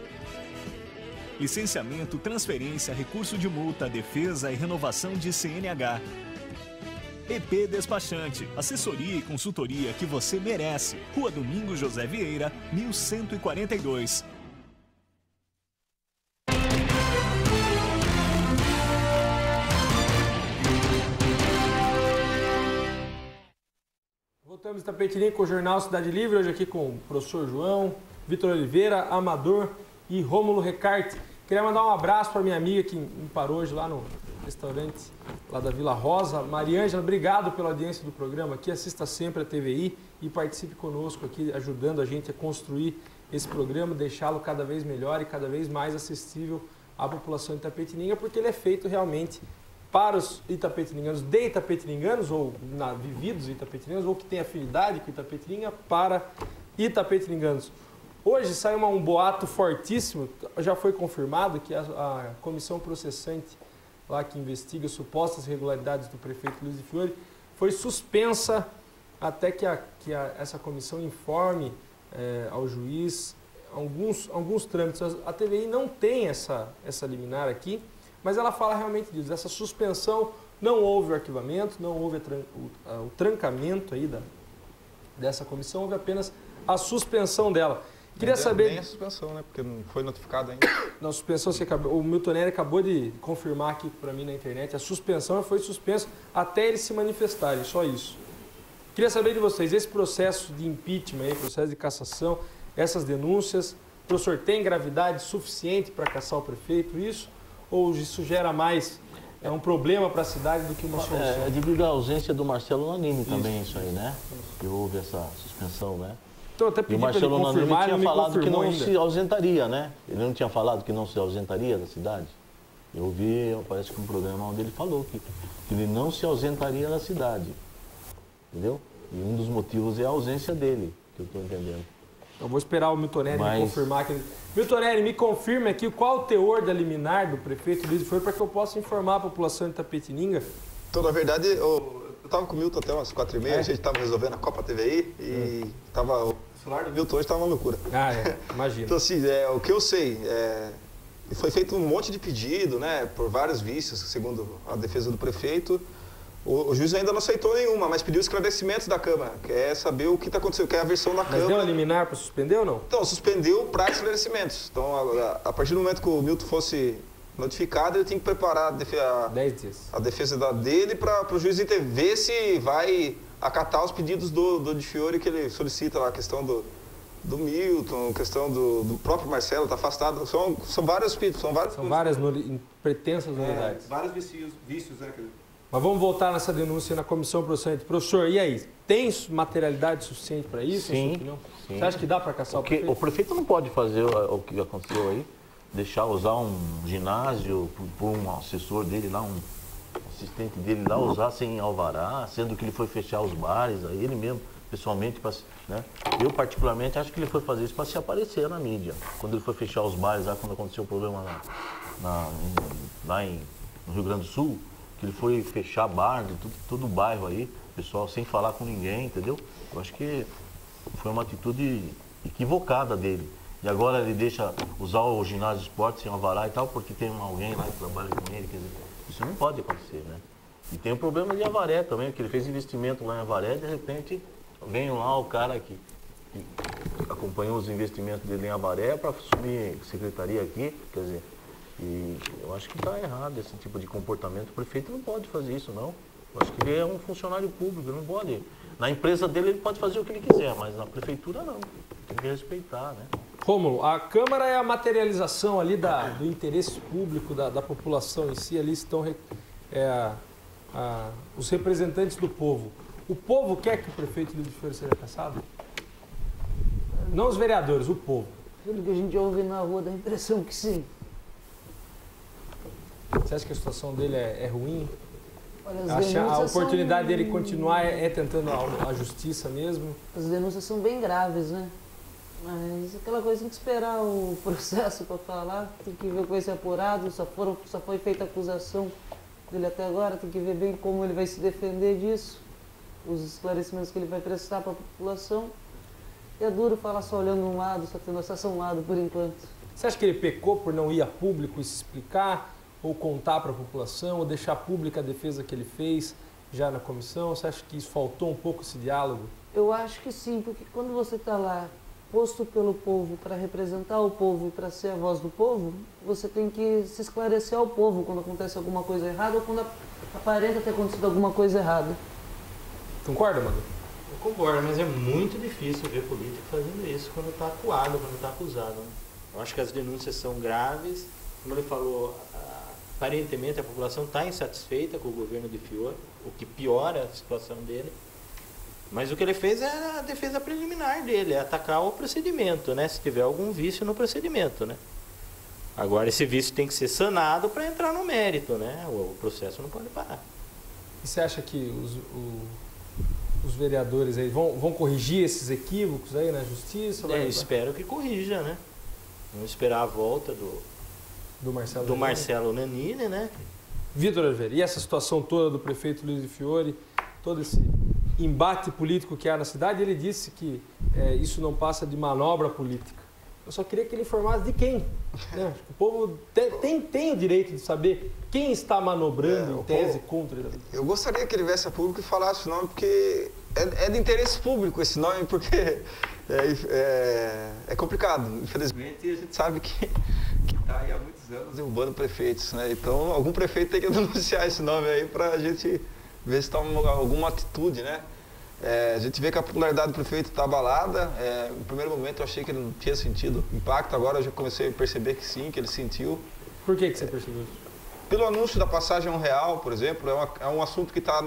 Licenciamento, transferência, recurso de multa, defesa e renovação de CNH. EP Despachante, assessoria e consultoria que você merece. Rua Domingos José Vieira, 1142. Voltamos em Itapetininga com o Jornal Cidade Livre, hoje aqui com o professor João, Vitor Oliveira, Amador e Rômulo Recarte. Queria mandar um abraço para minha amiga que me parou hoje lá no restaurante lá da Vila Rosa. Mariângela, obrigado pela audiência do programa aqui, assista sempre a TVI e participe conosco aqui, ajudando a gente a construir esse programa, deixá-lo cada vez melhor e cada vez mais acessível à população de Itapetininga, porque ele é feito realmente para os itapetininganos de Itapetininganos, ou vividos itapetininganos, ou que têm afinidade com Itapetininga, para itapetininganos. Hoje saiu um boato fortíssimo, já foi confirmado que a comissão processante lá que investiga supostas irregularidades do prefeito Luiz de Fiore foi suspensa até que essa comissão informe ao juiz alguns trâmites. A TVI não tem essa liminar aqui, mas ela fala realmente disso. Essa suspensão, não houve o arquivamento, não houve o trancamento aí dessa comissão, houve apenas a suspensão dela. Queria saber... Nem a suspensão, né? Porque não foi notificado ainda. Não, a suspensão, o Milton Nery acabou de confirmar aqui para mim na internet, a suspensão foi suspensa até eles se manifestarem, só isso. Queria saber de vocês, esse processo de impeachment, aí, processo de cassação, essas denúncias, o professor tem gravidade suficiente para cassar o prefeito, isso? Ou isso gera mais um problema para a cidade do que uma solução? É devido à ausência do Marcelo Nanini também, isso aí, né? Que houve essa suspensão, né? Então, até pedi e o Marcelo Nanini tinha falado que não ainda se ausentaria, né? Ele não tinha falado que não se ausentaria da cidade? Eu vi, parece que um programa onde ele falou que ele não se ausentaria da cidade, entendeu? E um dos motivos é a ausência dele, que eu estou entendendo. Eu vou esperar o Milton Nery me confirmar. Milton Nery, me confirme aqui qual o teor da liminar do prefeito Luiz de Fiore para que eu possa informar a população de Itapetininga. Então, na verdade, eu Eu estava com o Milton até umas 4h30, a gente estava resolvendo a Copa TVI e o celular do Milton hoje estava uma loucura. Imagina. Então, assim, o que eu sei, foi feito um monte de pedido, né, por vários vícios, segundo a defesa do prefeito. O juiz ainda não aceitou nenhuma, mas pediu esclarecimentos da Câmara, quer saber o que está acontecendo, quer a versão da Câmara. Mas deu a liminar para suspender ou não? Então, suspendeu para esclarecimentos. Então, a partir do momento que o Milton fosse notificado, ele tem que preparar 10 dias. A defesa dele para o juiz ver se vai acatar os pedidos do Di Fiore que ele solicita lá, a questão do Milton, a questão do próprio Marcelo, está afastado. São vários pedidos. São várias pretensas novidades. Vários vícios, né? Mas vamos voltar nessa denúncia na comissão procedente. Professor, e aí? Tem materialidade suficiente para isso? Sim. Você acha que dá para caçar o prefeito? O prefeito não pode fazer o que aconteceu aí, deixar usar um ginásio por um assessor dele lá, um assistente dele lá, usar sem alvará, sendo que ele foi fechar os bares, aí ele mesmo, pessoalmente, né? Eu particularmente acho que ele foi fazer isso para se aparecer na mídia. Quando ele foi fechar os bares lá, quando aconteceu o problema lá no Rio Grande do Sul, que ele foi fechar bar de todo o bairro aí, pessoal, sem falar com ninguém, entendeu? Eu acho que foi uma atitude equivocada dele. E agora ele deixa usar o ginásio de esporte sem alvará e tal, porque tem alguém lá que trabalha com ele, quer dizer, isso não pode acontecer, né? E tem o problema de Avaré também, que ele fez investimento lá em Avaré, de repente vem lá o cara que acompanhou os investimentos dele em Avaré para assumir secretaria aqui, quer dizer, e eu acho que está errado esse tipo de comportamento. O prefeito não pode fazer isso, não. Eu acho que ele é um funcionário público, ele não pode. Na empresa dele ele pode fazer o que ele quiser, mas na prefeitura não. Tem que respeitar, né? Rômulo, a Câmara é a materialização ali do interesse público da população em si, ali estão os representantes do povo. O povo quer que o prefeito Lídio Fiore seja cassado? Não os vereadores, o povo. Pelo que a gente ouve na rua, dá a impressão que sim. Você acha que a situação dele é ruim? Olha, a oportunidade dele continuar tentando a justiça mesmo? As denúncias são bem graves, né? Mas aquela coisa, tem que esperar o processo para falar, tem que ver o que vai ser apurado, só foi feita a acusação dele até agora, tem que ver bem como ele vai se defender disso, os esclarecimentos que ele vai prestar para a população. E é duro falar só olhando um lado, só tendo acesso a um lado por enquanto. Você acha que ele pecou por não ir a público e se explicar, ou contar para a população, ou deixar pública a defesa que ele fez já na comissão? Você acha que isso faltou um pouco esse diálogo? Eu acho que sim, porque quando você está lá posto pelo povo para representar o povo e para ser a voz do povo, você tem que se esclarecer ao povo quando acontece alguma coisa errada ou quando aparenta ter acontecido alguma coisa errada. Concorda, Manu? Eu concordo, mas é muito difícil ver político fazendo isso quando está acuado, quando está acusado. Né? Eu acho que as denúncias são graves. Como ele falou, aparentemente a população está insatisfeita com o governo de Fiore, o que piora a situação dele. Mas o que ele fez é a defesa preliminar dele, é atacar o procedimento, né? Se tiver algum vício no procedimento, né? Agora esse vício tem que ser sanado para entrar no mérito, né? O processo não pode parar. E você acha que os vereadores aí vão corrigir esses equívocos aí na justiça? Eu espero que corrija, né? Vamos esperar a volta do Marcelo Nanini, né? Vitor Oliveira, e essa situação toda do prefeito Lídio Fiore, todo esse embate político que há na cidade, ele disse que isso não passa de manobra política. Eu só queria que ele informasse de quem. Né? O povo tem o direito de saber quem está manobrando em tese contra ele. Eu gostaria que ele viesse a público e falasse o nome, porque é de interesse público esse nome, porque é complicado. Infelizmente, a gente sabe que está aí há muitos anos derrubando prefeitos, né? Então, algum prefeito tem que denunciar esse nome aí para a gente ver se toma alguma atitude, né? A gente vê que a popularidade do prefeito está abalada. No primeiro momento eu achei que ele não tinha sentido impacto, agora eu já comecei a perceber que sim, que ele sentiu. Por que você percebeu? Pelo anúncio da passagem R$1, por exemplo, é um assunto que está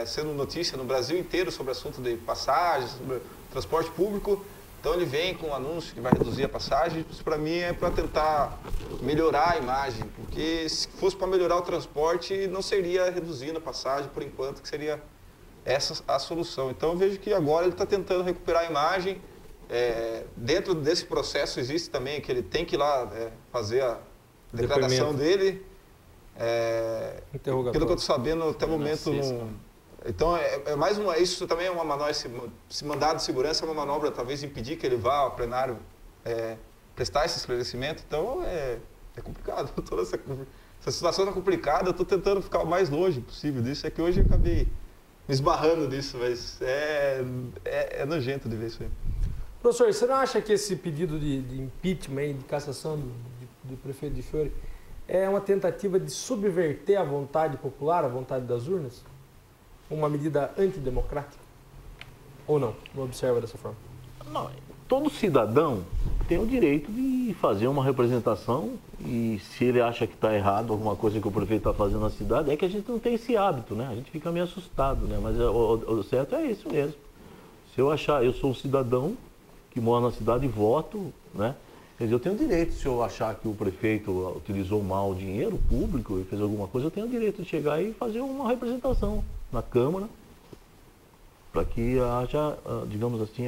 sendo notícia no Brasil inteiro sobre o assunto de passagens, sobre transporte público. Então ele vem com um anúncio que vai reduzir a passagem. Isso para mim é para tentar melhorar a imagem, porque se fosse para melhorar o transporte não seria reduzindo a passagem por enquanto, que seria essa a solução. Então eu vejo que agora ele está tentando recuperar a imagem. Dentro desse processo existe também que ele tem que ir lá fazer a declaração dele. Pelo que eu estou sabendo, até o momento Então, isso também é uma manobra, esse mandado de segurança é uma manobra, talvez, impedir que ele vá ao plenário prestar esse esclarecimento. Então, é complicado. Toda essa situação está complicada, eu estou tentando ficar o mais longe possível disso. É que hoje eu acabei me esbarrando nisso, mas é nojento de ver isso aí. Professor, você não acha que esse pedido de impeachment, de cassação do prefeito de Fiore, é uma tentativa de subverter a vontade popular, a vontade das urnas? Uma medida antidemocrática? Ou não? Não observa dessa forma? Não, todo cidadão tem o direito de fazer uma representação e se ele acha que está errado alguma coisa que o prefeito está fazendo na cidade, é que a gente não tem esse hábito, né? A gente fica meio assustado, né? Mas o certo é isso mesmo. Se eu achar, eu sou um cidadão que mora na cidade e voto, né? Quer dizer, eu tenho direito, se eu achar que o prefeito utilizou mal o dinheiro público e fez alguma coisa, eu tenho direito de chegar e fazer uma representação na Câmara para que haja, digamos assim,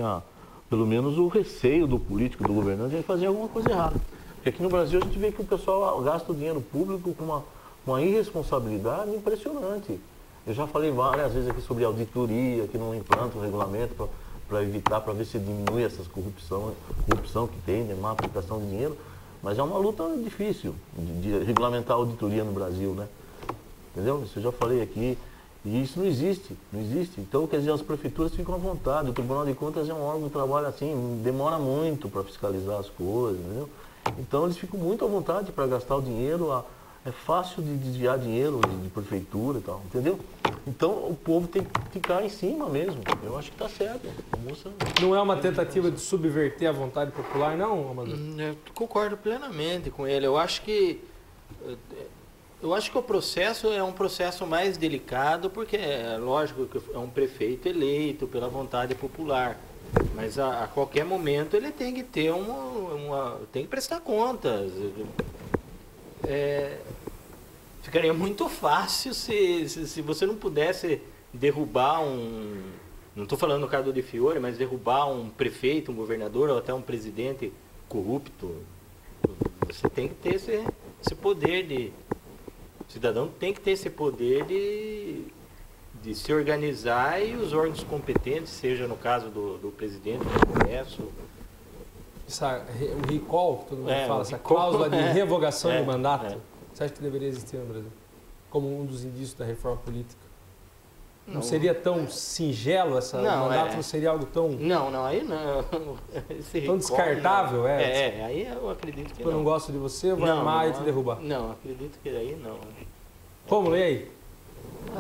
pelo menos o receio do político, do governante, de fazer alguma coisa errada. Porque aqui no Brasil a gente vê que o pessoal gasta o dinheiro público com uma irresponsabilidade impressionante. Eu já falei várias vezes aqui sobre auditoria, que não implanta um regulamento para evitar, para ver se diminui essas corrupção que tem, né, má aplicação de dinheiro. Mas é uma luta difícil de regulamentar a auditoria no Brasil, né? Entendeu? Isso eu já falei aqui. E isso não existe, não existe. Então, quer dizer, as prefeituras ficam à vontade. O Tribunal de Contas é um órgão que trabalha assim, demora muito para fiscalizar as coisas, entendeu? Então, eles ficam muito à vontade para gastar o dinheiro. É fácil de desviar dinheiro de prefeitura e tal, entendeu? Então, o povo tem que ficar em cima mesmo. Eu acho que está certo. A moça... Não é uma tentativa de subverter a vontade popular, não, Amador? Eu concordo plenamente com ele. Eu acho que o processo é um processo mais delicado, porque é lógico que é um prefeito eleito pela vontade popular. Mas a qualquer momento ele tem que ter tem que prestar contas. Ficaria muito fácil se você não pudesse derrubar não estou falando no caso do De Fiore, mas derrubar um prefeito, um governador ou até um presidente corrupto. Você tem que ter esse poder o cidadão tem que ter esse poder de se organizar e os órgãos competentes, seja no caso do presidente do Congresso. O recall, que todo mundo fala, essa cláusula de revogação do mandato, você acha que deveria existir no Brasil? Como um dos indícios da reforma política? Não seria tão singelo o mandato? Não seria algo tão... Não, aí não. Tão descartável, não. Aí eu acredito que eu não gosto de você, eu vou armar e te derrubar. Não, acredito que aí não. Como, e aí?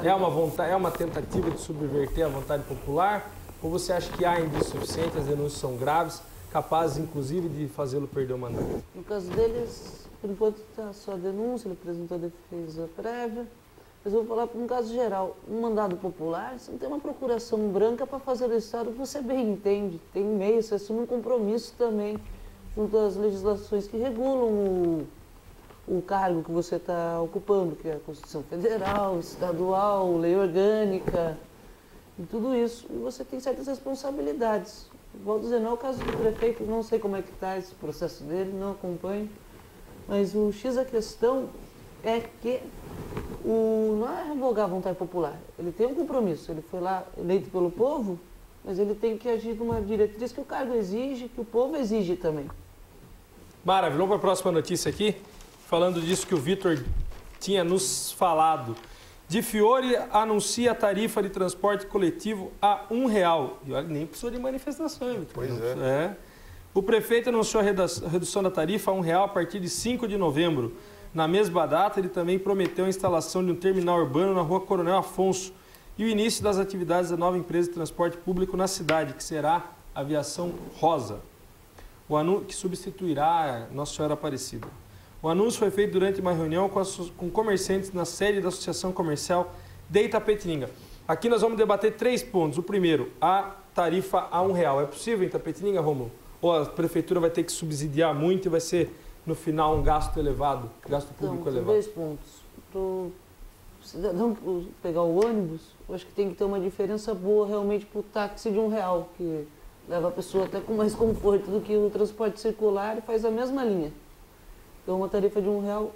É uma tentativa de subverter a vontade popular? Ou você acha que há indícios suficientes, as denúncias são graves, capazes, inclusive, de fazê-lo perder o mandato? No caso deles, por enquanto está só a denúncia, ele apresentou a defesa prévia. Mas eu vou falar um caso geral. Um mandado popular, você não tem uma procuração branca para fazer o Estado que você bem entende. Tem meios, você assume um compromisso também junto às legislações que regulam o cargo que você está ocupando, que é a Constituição Federal, Estadual, Lei Orgânica, e tudo isso. E você tem certas responsabilidades. Vou dizer, não é o caso do prefeito, não sei como é que está esse processo dele, não acompanho. Mas o X da questão é que não é revogar a vontade popular. Ele tem um compromisso, ele foi lá eleito pelo povo, mas ele tem que agir numa diretriz que o cargo exige, que o povo exige também. Maravilha, vamos para a próxima notícia aqui, falando disso que o Vitor tinha nos falado. De Fiore anuncia a tarifa de transporte coletivo a R$1. E olha, nem precisou de manifestação, Vitor. Pois é. O prefeito anunciou a redução da tarifa a R$1 a partir de 5 de novembro. Na mesma data, ele também prometeu a instalação de um terminal urbano na rua Coronel Afonso e o início das atividades da nova empresa de transporte público na cidade, que será a Aviação Rosa, que substituirá a Nossa Senhora Aparecida. O anúncio foi feito durante uma reunião com comerciantes na sede da Associação Comercial de Itapetininga. Aqui nós vamos debater 3 pontos. O primeiro, a tarifa a R$1. É possível em Itapetininga, Rômulo? Ou a prefeitura vai ter que subsidiar muito e vai ser, no final, um gasto elevado, gasto público elevado? 2 pontos. Para o cidadão pegar o ônibus, eu acho que tem que ter uma diferença boa realmente para o táxi de R$1, que leva a pessoa até com mais conforto do que o transporte circular e faz a mesma linha. Então, uma tarifa de R$1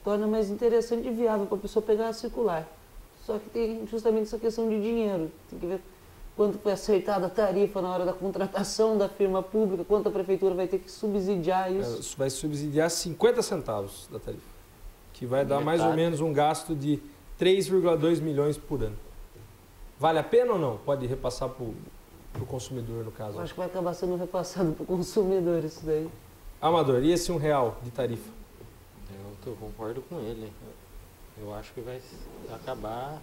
torna mais interessante e viável para a pessoa pegar a circular. Só que tem justamente essa questão de dinheiro. Tem que ver quanto foi acertada a tarifa na hora da contratação da firma pública, quanto a prefeitura vai ter que subsidiar isso. Isso vai subsidiar 50 centavos da tarifa, que vai dar mais ou menos um gasto de 3,2 milhões por ano. Vale a pena ou não? Pode repassar para o consumidor, no caso. Eu acho que vai acabar sendo repassado para o consumidor isso daí. Amador, e esse R$1 de tarifa? Eu concordo com ele. Eu acho que vai acabar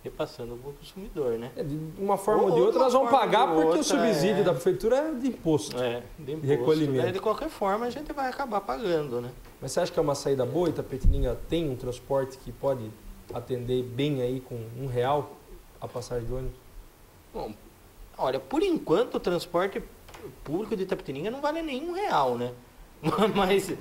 repassando para o consumidor, né? De uma forma ou de outra, nós vamos pagar porque o subsídio da prefeitura é de imposto. De recolhimento. Né? De qualquer forma, a gente vai acabar pagando, né? Mas você acha que é uma saída boa? Itapetininga tem um transporte que pode atender bem aí com R$1 a passagem de ônibus? Bom, olha, por enquanto o transporte público de Itapetininga não vale nem R$1, né? Mas,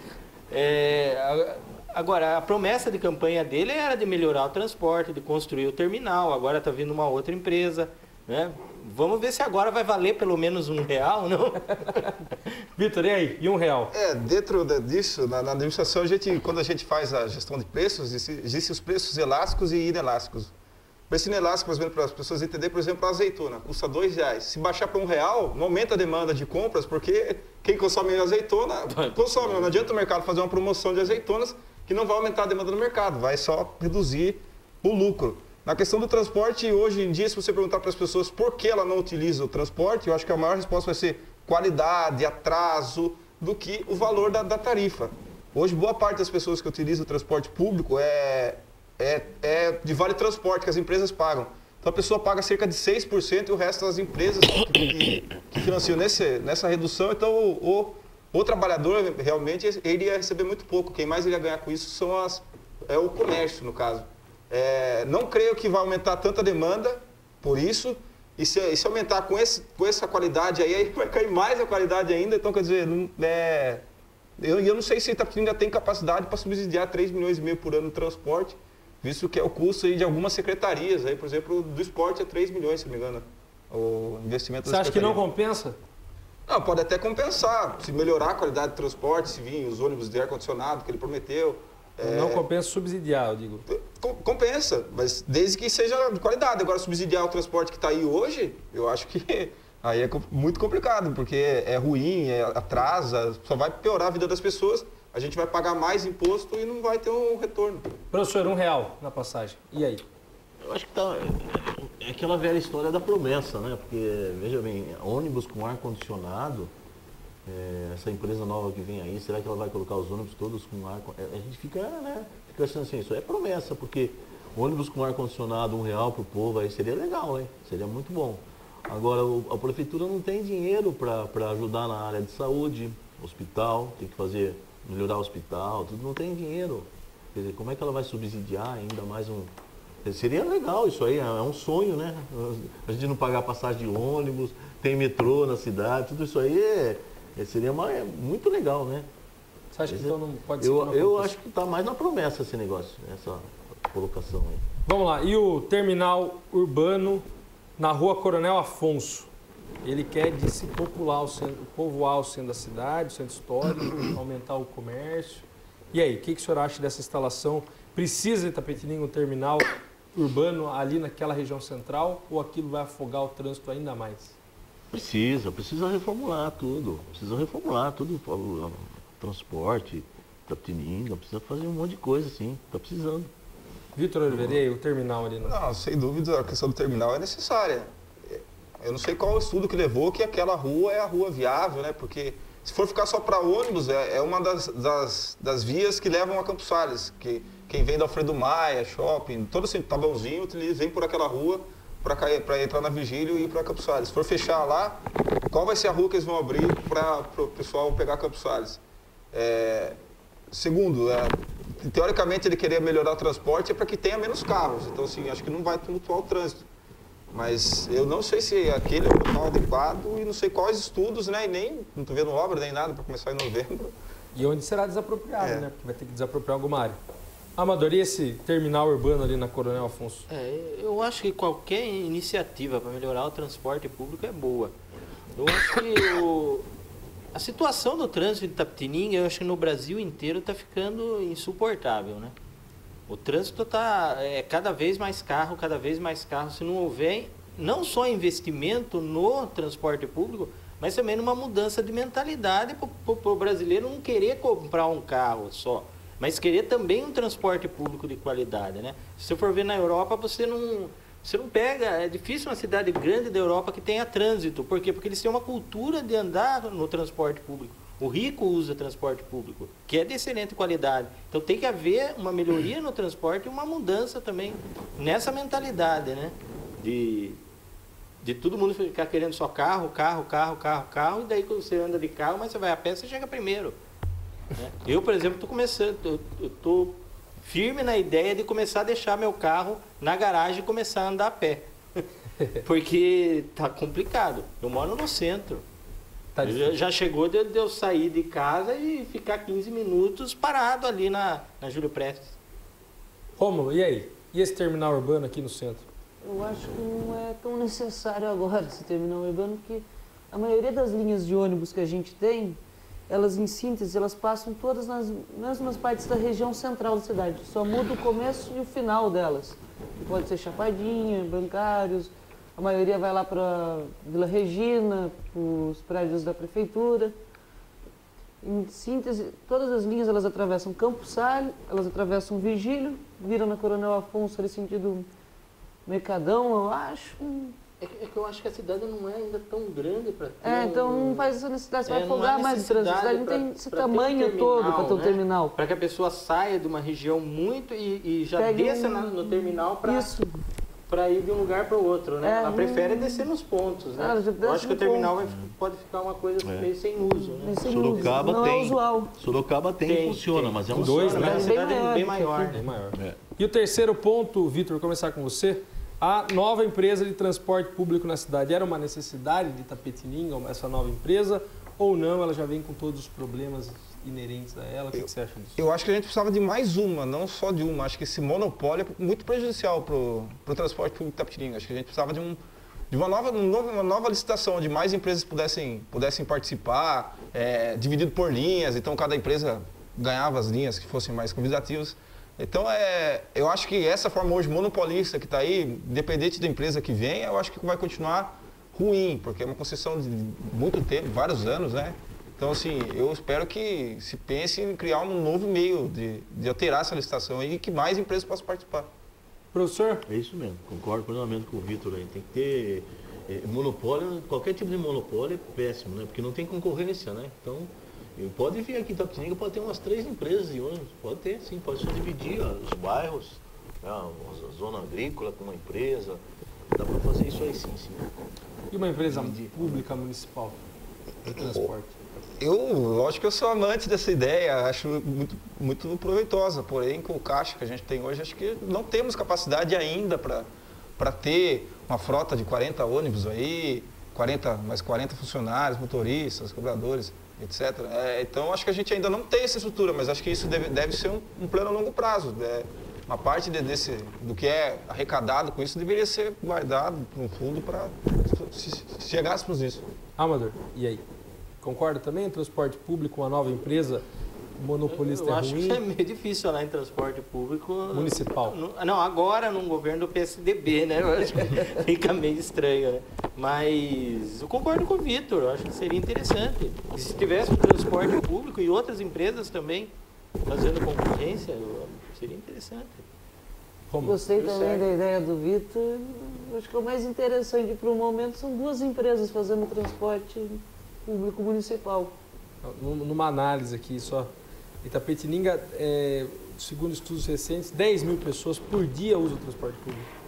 agora, a promessa de campanha dele era de melhorar o transporte, de construir o terminal. Agora está vindo uma outra empresa, né? Vamos ver se agora vai valer pelo menos R$1, não? Vitor, e aí? E R$1? Dentro disso, na administração, quando a gente faz a gestão de preços, existem os preços elásticos e inelásticos. O preço inelástico, mais ou menos, para as pessoas entenderem, por exemplo, a azeitona, custa R$2. Se baixar para R$1, não aumenta a demanda de compras, porque quem consome azeitona, consome. Não adianta o mercado fazer uma promoção de azeitonas que não vai aumentar a demanda no mercado, vai só reduzir o lucro. Na questão do transporte, hoje em dia, se você perguntar para as pessoas por que ela não utiliza o transporte, eu acho que a maior resposta vai ser qualidade, atraso, do que o valor da tarifa. Hoje, boa parte das pessoas que utilizam o transporte público é de vale transporte, que as empresas pagam. Então a pessoa paga cerca de 6% e o resto das empresas que financiam nessa redução. Então o trabalhador realmente ele ia receber muito pouco. Quem mais ele ia ganhar com isso é o comércio, no caso. Não creio que vai aumentar tanta demanda por isso. E se aumentar com essa qualidade aí vai cair mais a qualidade ainda. Então, quer dizer, eu não sei se Itapetininga tem capacidade para subsidiar 3,5 milhões por ano no transporte, visto que é o custo aí de algumas secretarias, aí, por exemplo, do esporte é 3 milhões, se não me engano, o investimento da Você acha que não compensa? Não, pode até compensar, se melhorar a qualidade do transporte, se vir os ônibus de ar-condicionado que ele prometeu. Não compensa subsidiar, eu digo. Compensa, mas desde que seja de qualidade. Agora, subsidiar o transporte que está aí hoje, eu acho que aí é muito complicado, porque é ruim, atrasa, só vai piorar a vida das pessoas. A gente vai pagar mais imposto e não vai ter um retorno. Professor, R$1 na passagem. E aí? Eu acho que é aquela velha história da promessa, né? Porque, veja bem, ônibus com ar-condicionado, essa empresa nova que vem aí, será que ela vai colocar os ônibus todos com ar? A gente fica achando assim, isso é promessa, porque ônibus com ar-condicionado, R$1 para o povo, aí seria legal, hein? Seria muito bom. Agora, a prefeitura não tem dinheiro para ajudar na área de saúde, hospital, tem que melhorar o hospital, tudo, não tem dinheiro. Quer dizer, como é que ela vai subsidiar ainda mais Seria legal isso aí, é um sonho, né? A gente não pagar passagem de ônibus, tem metrô na cidade, tudo isso aí seria muito legal, né? Você acha que então não pode ser? Eu acho que está mais na promessa esse negócio, essa colocação aí. Vamos lá, e o terminal urbano na Rua Coronel Afonso? Ele quer se povoar o centro da cidade, o centro histórico, aumentar o comércio. E aí, o que o senhor acha dessa instalação? Precisa de Itapetininga um terminal urbano ali naquela região central ou aquilo vai afogar o trânsito ainda mais? Precisa reformular tudo. O transporte, Itapetininga, precisa fazer um monte de coisa assim, está precisando. Vitor Oliveira, e aí, o terminal ali? Não, sem dúvida a questão do terminal é necessária. Eu não sei qual o estudo que levou que aquela rua é a rua viável, né? Porque se for ficar só para ônibus, é uma das vias que levam a Campos Sales. Que quem vem da Alfredo Maia, shopping, todo esse tabãozinho, vem por aquela rua para entrar na Vigílio e ir para Campos Sales. Se for fechar lá, qual vai ser a rua que eles vão abrir para o pessoal pegar Campos Sales? Segundo, teoricamente ele queria melhorar o transporte para que tenha menos carros. Então, assim, acho que não vai tumultuar o trânsito. Mas eu não sei se aquele é o local adequado e não sei quais estudos, né? E nem, não estou vendo obra nem nada para começar em novembro. E onde será desapropriado, né? Porque vai ter que desapropriar alguma área. Amador, e esse terminal urbano ali na Coronel Afonso? Eu acho que qualquer iniciativa para melhorar o transporte público é boa. Eu acho que a situação do trânsito de Itapetininga, eu acho que no Brasil inteiro está ficando insuportável, né? O trânsito está cada vez mais carro, cada vez mais carro. Se não houver não só investimento no transporte público, mas também numa mudança de mentalidade para o brasileiro não querer comprar um carro só, mas querer também um transporte público de qualidade, né? Se você for ver na Europa, você não pega, é difícil uma cidade grande da Europa que tenha trânsito. Por quê? Porque eles têm uma cultura de andar no transporte público. O rico usa transporte público, que é de excelente qualidade. Então tem que haver uma melhoria no transporte e uma mudança também nessa mentalidade, né? De todo mundo ficar querendo só carro, e daí quando você anda de carro, mas você vai a pé, você chega primeiro. Né? Eu, por exemplo, estou firme na ideia de começar a deixar meu carro na garagem e começar a andar a pé. Porque tá complicado. Eu moro no centro. Já chegou de eu sair de casa e ficar 15 minutos parado ali na Júlio Prestes. Rômulo, e aí? E esse terminal urbano aqui no centro? Eu acho que não é tão necessário agora esse terminal urbano, porque a maioria das linhas de ônibus que a gente tem, elas em síntese, elas passam todas nas mesmas partes da região central da cidade. Só muda o começo e o final delas. Pode ser Chapadinha, Bancários, a maioria vai lá para Vila Regina, os prédios da prefeitura. Em síntese, todas as linhas elas atravessam Campos Salles, elas atravessam Virgílio, viram na Coronel Afonso ali sentido Mercadão, eu acho. É que eu acho que a cidade não é ainda tão grande para ter. Então não faz essa necessidade, você vai folgar mais de trânsito. A cidade não tem esse tamanho todo para ter um terminal. Para que a pessoa saia de uma região muito e já desça no terminal para ir de um lugar para o outro, né? Ela prefere descer nos pontos, né? Eu acho que o terminal pode ficar uma coisa meio sem uso, né? Sorocaba não tem. É usual. Sorocaba funciona, mas é um dois, né? né? É uma cidade bem maior. Bem maior. E o terceiro ponto, Vitor, vou começar com você. A nova empresa de transporte público na cidade era uma necessidade de Itapetininga, essa nova empresa, ou não? Ela já vem com todos os problemas inerentes a ela? O que você acha disso? Eu acho que a gente precisava de mais uma, não só de uma. Acho que esse monopólio é muito prejudicial para o transporte público de Itapetininga. Acho que a gente precisava de uma nova licitação, onde mais empresas pudessem participar, dividido por linhas, então cada empresa ganhava as linhas que fossem mais convidativas. Então, eu acho que essa forma hoje monopolista que está aí, independente da empresa que venha, eu acho que vai continuar ruim, porque é uma concessão de muito tempo, vários anos, né? Então, assim, eu espero que se pense em criar um novo meio de alterar essa licitação e que mais empresas possam participar. Professor? É isso mesmo, concordo plenamente com o Vitor aí. Tem que ter monopólio, qualquer tipo de monopólio é péssimo, né? Porque não tem concorrência, né? Então, pode vir aqui em Itapetininga, pode ter umas 3 empresas de ônibus, pode ter, sim, pode só dividir os bairros, a zona agrícola com uma empresa, dá para fazer isso aí sim. E uma empresa pública municipal de transporte? Lógico que eu sou amante dessa ideia, acho muito, muito proveitosa, porém com o caixa que a gente tem hoje, acho que não temos capacidade ainda para ter uma frota de 40 ônibus aí, mais 40 funcionários, motoristas, cobradores, etc. Então, acho que a gente ainda não tem essa estrutura, mas acho que isso deve ser um plano a longo prazo. Uma parte do que é arrecadado com isso deveria ser guardado para um fundo para se chegássemos nisso. Amador, e aí? Concorda também? Transporte público, uma nova empresa monopolista eu é acho ruim? que é meio difícil falar em transporte público. Municipal? Não, agora num governo do PSDB, né? Eu acho que fica meio estranho, né? Mas eu concordo com o Vitor, eu acho que seria interessante. E se tivesse o transporte público e outras empresas também fazendo concorrência, seria interessante. Gostei também da ideia do Vitor. Acho que o mais interessante para o momento são 2 empresas fazendo transporte público municipal. Numa análise aqui só, Itapetininga, segundo estudos recentes, 10 mil pessoas por dia usam o transporte público.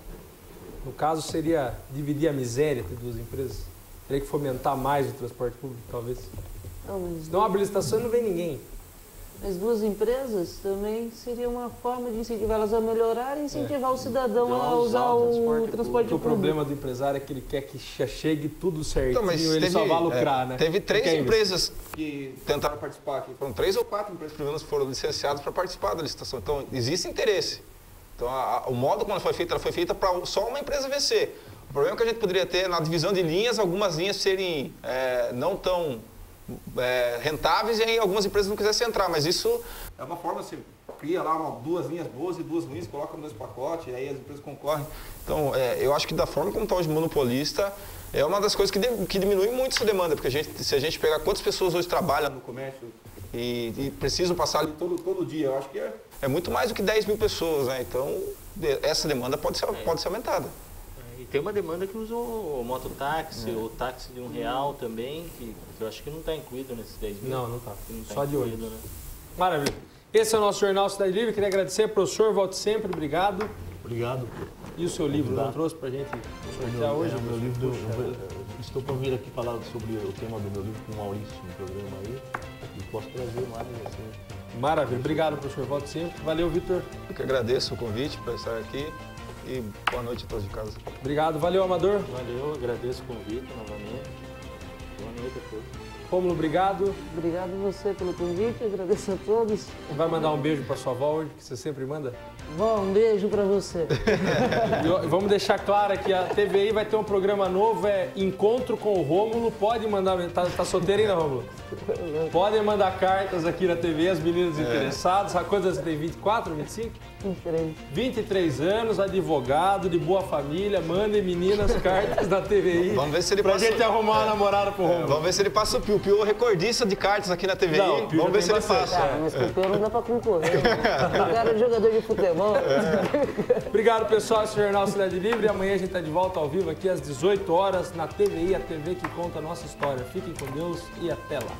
No caso, seria dividir a miséria entre 2 empresas? Teria que fomentar mais o transporte público, talvez? Não abre licitação e não vem ninguém. As 2 empresas também seria uma forma de incentivar elas a melhorar e incentivar o cidadão a usar o transporte público. O problema do empresário é que ele quer que chegue tudo certinho, então, mas ele só vai lucrar, né? Teve 3 empresas que tentaram participar aqui. Foram 3 ou 4 empresas privadas que foram licenciadas para participar da licitação. Então, existe interesse. Então, o modo como ela foi feita para só uma empresa vencer. O problema é que a gente poderia ter na divisão de linhas, algumas linhas serem não tão rentáveis e aí algumas empresas não quisessem entrar, mas isso é uma forma assim, cria lá 2 linhas boas e 2 ruins, coloca no mesmo pacote, e aí as empresas concorrem. Então, eu acho que da forma como está hoje o monopolista, é uma das coisas que diminui muito essa demanda, porque se a gente pegar quantas pessoas hoje trabalham no comércio e precisam passar ali todo dia, eu acho que é muito mais do que 10 mil pessoas, né? Então, essa demanda pode ser aumentada. E tem uma demanda que usa o mototáxi, o táxi de R$1 também, que eu acho que não está incluído nesses 10 mil. Não está. Só de ônibus. ônibus. Né? Maravilha. Esse é o nosso Jornal Cidade Livre. Queria agradecer, professor, volte sempre, obrigado. Obrigado. E o seu livro, não trouxe para a gente sortear hoje? Meu livro, estou para vir aqui falar sobre o tema do meu livro com o Maurício no programa aí. E posso trazer mais assim. Maravilha. Obrigado, professor, volte sempre. Valeu, Vitor. Eu que agradeço o convite para estar aqui. E boa noite a todos de casa. Obrigado. Valeu, Amador. Valeu, agradeço o convite novamente. Boa noite a todos. Rômulo, obrigado. Obrigado a você pelo convite, agradeço a todos. Vai mandar um beijo para sua avó hoje, que você sempre manda? Vó, um beijo para você. E vamos deixar claro que a TVI vai ter um programa novo, Encontro com o Rômulo. Pode mandar, tá solteiro ainda, Rômulo? Podem mandar cartas aqui na TV, as meninas interessadas. A coisa você tem 24, 25? 23. 23 anos, advogado, de boa família. Mandem, meninas, cartas na TVI. Vamos ver se ele pra gente arrumar uma namorada pro Rômulo. Vamos ver se ele passa o Pio. O Pio é recordista de cartas aqui na TVI. Não, vamos ver se ele passa. Mas com o Pio não dá pra concorrer. O cara é jogador de futebol. Obrigado, pessoal. Esse é o Jornal Cidade Livre. Amanhã a gente está de volta ao vivo aqui às 18 horas na TVI, a TV que conta a nossa história. Fiquem com Deus e até lá.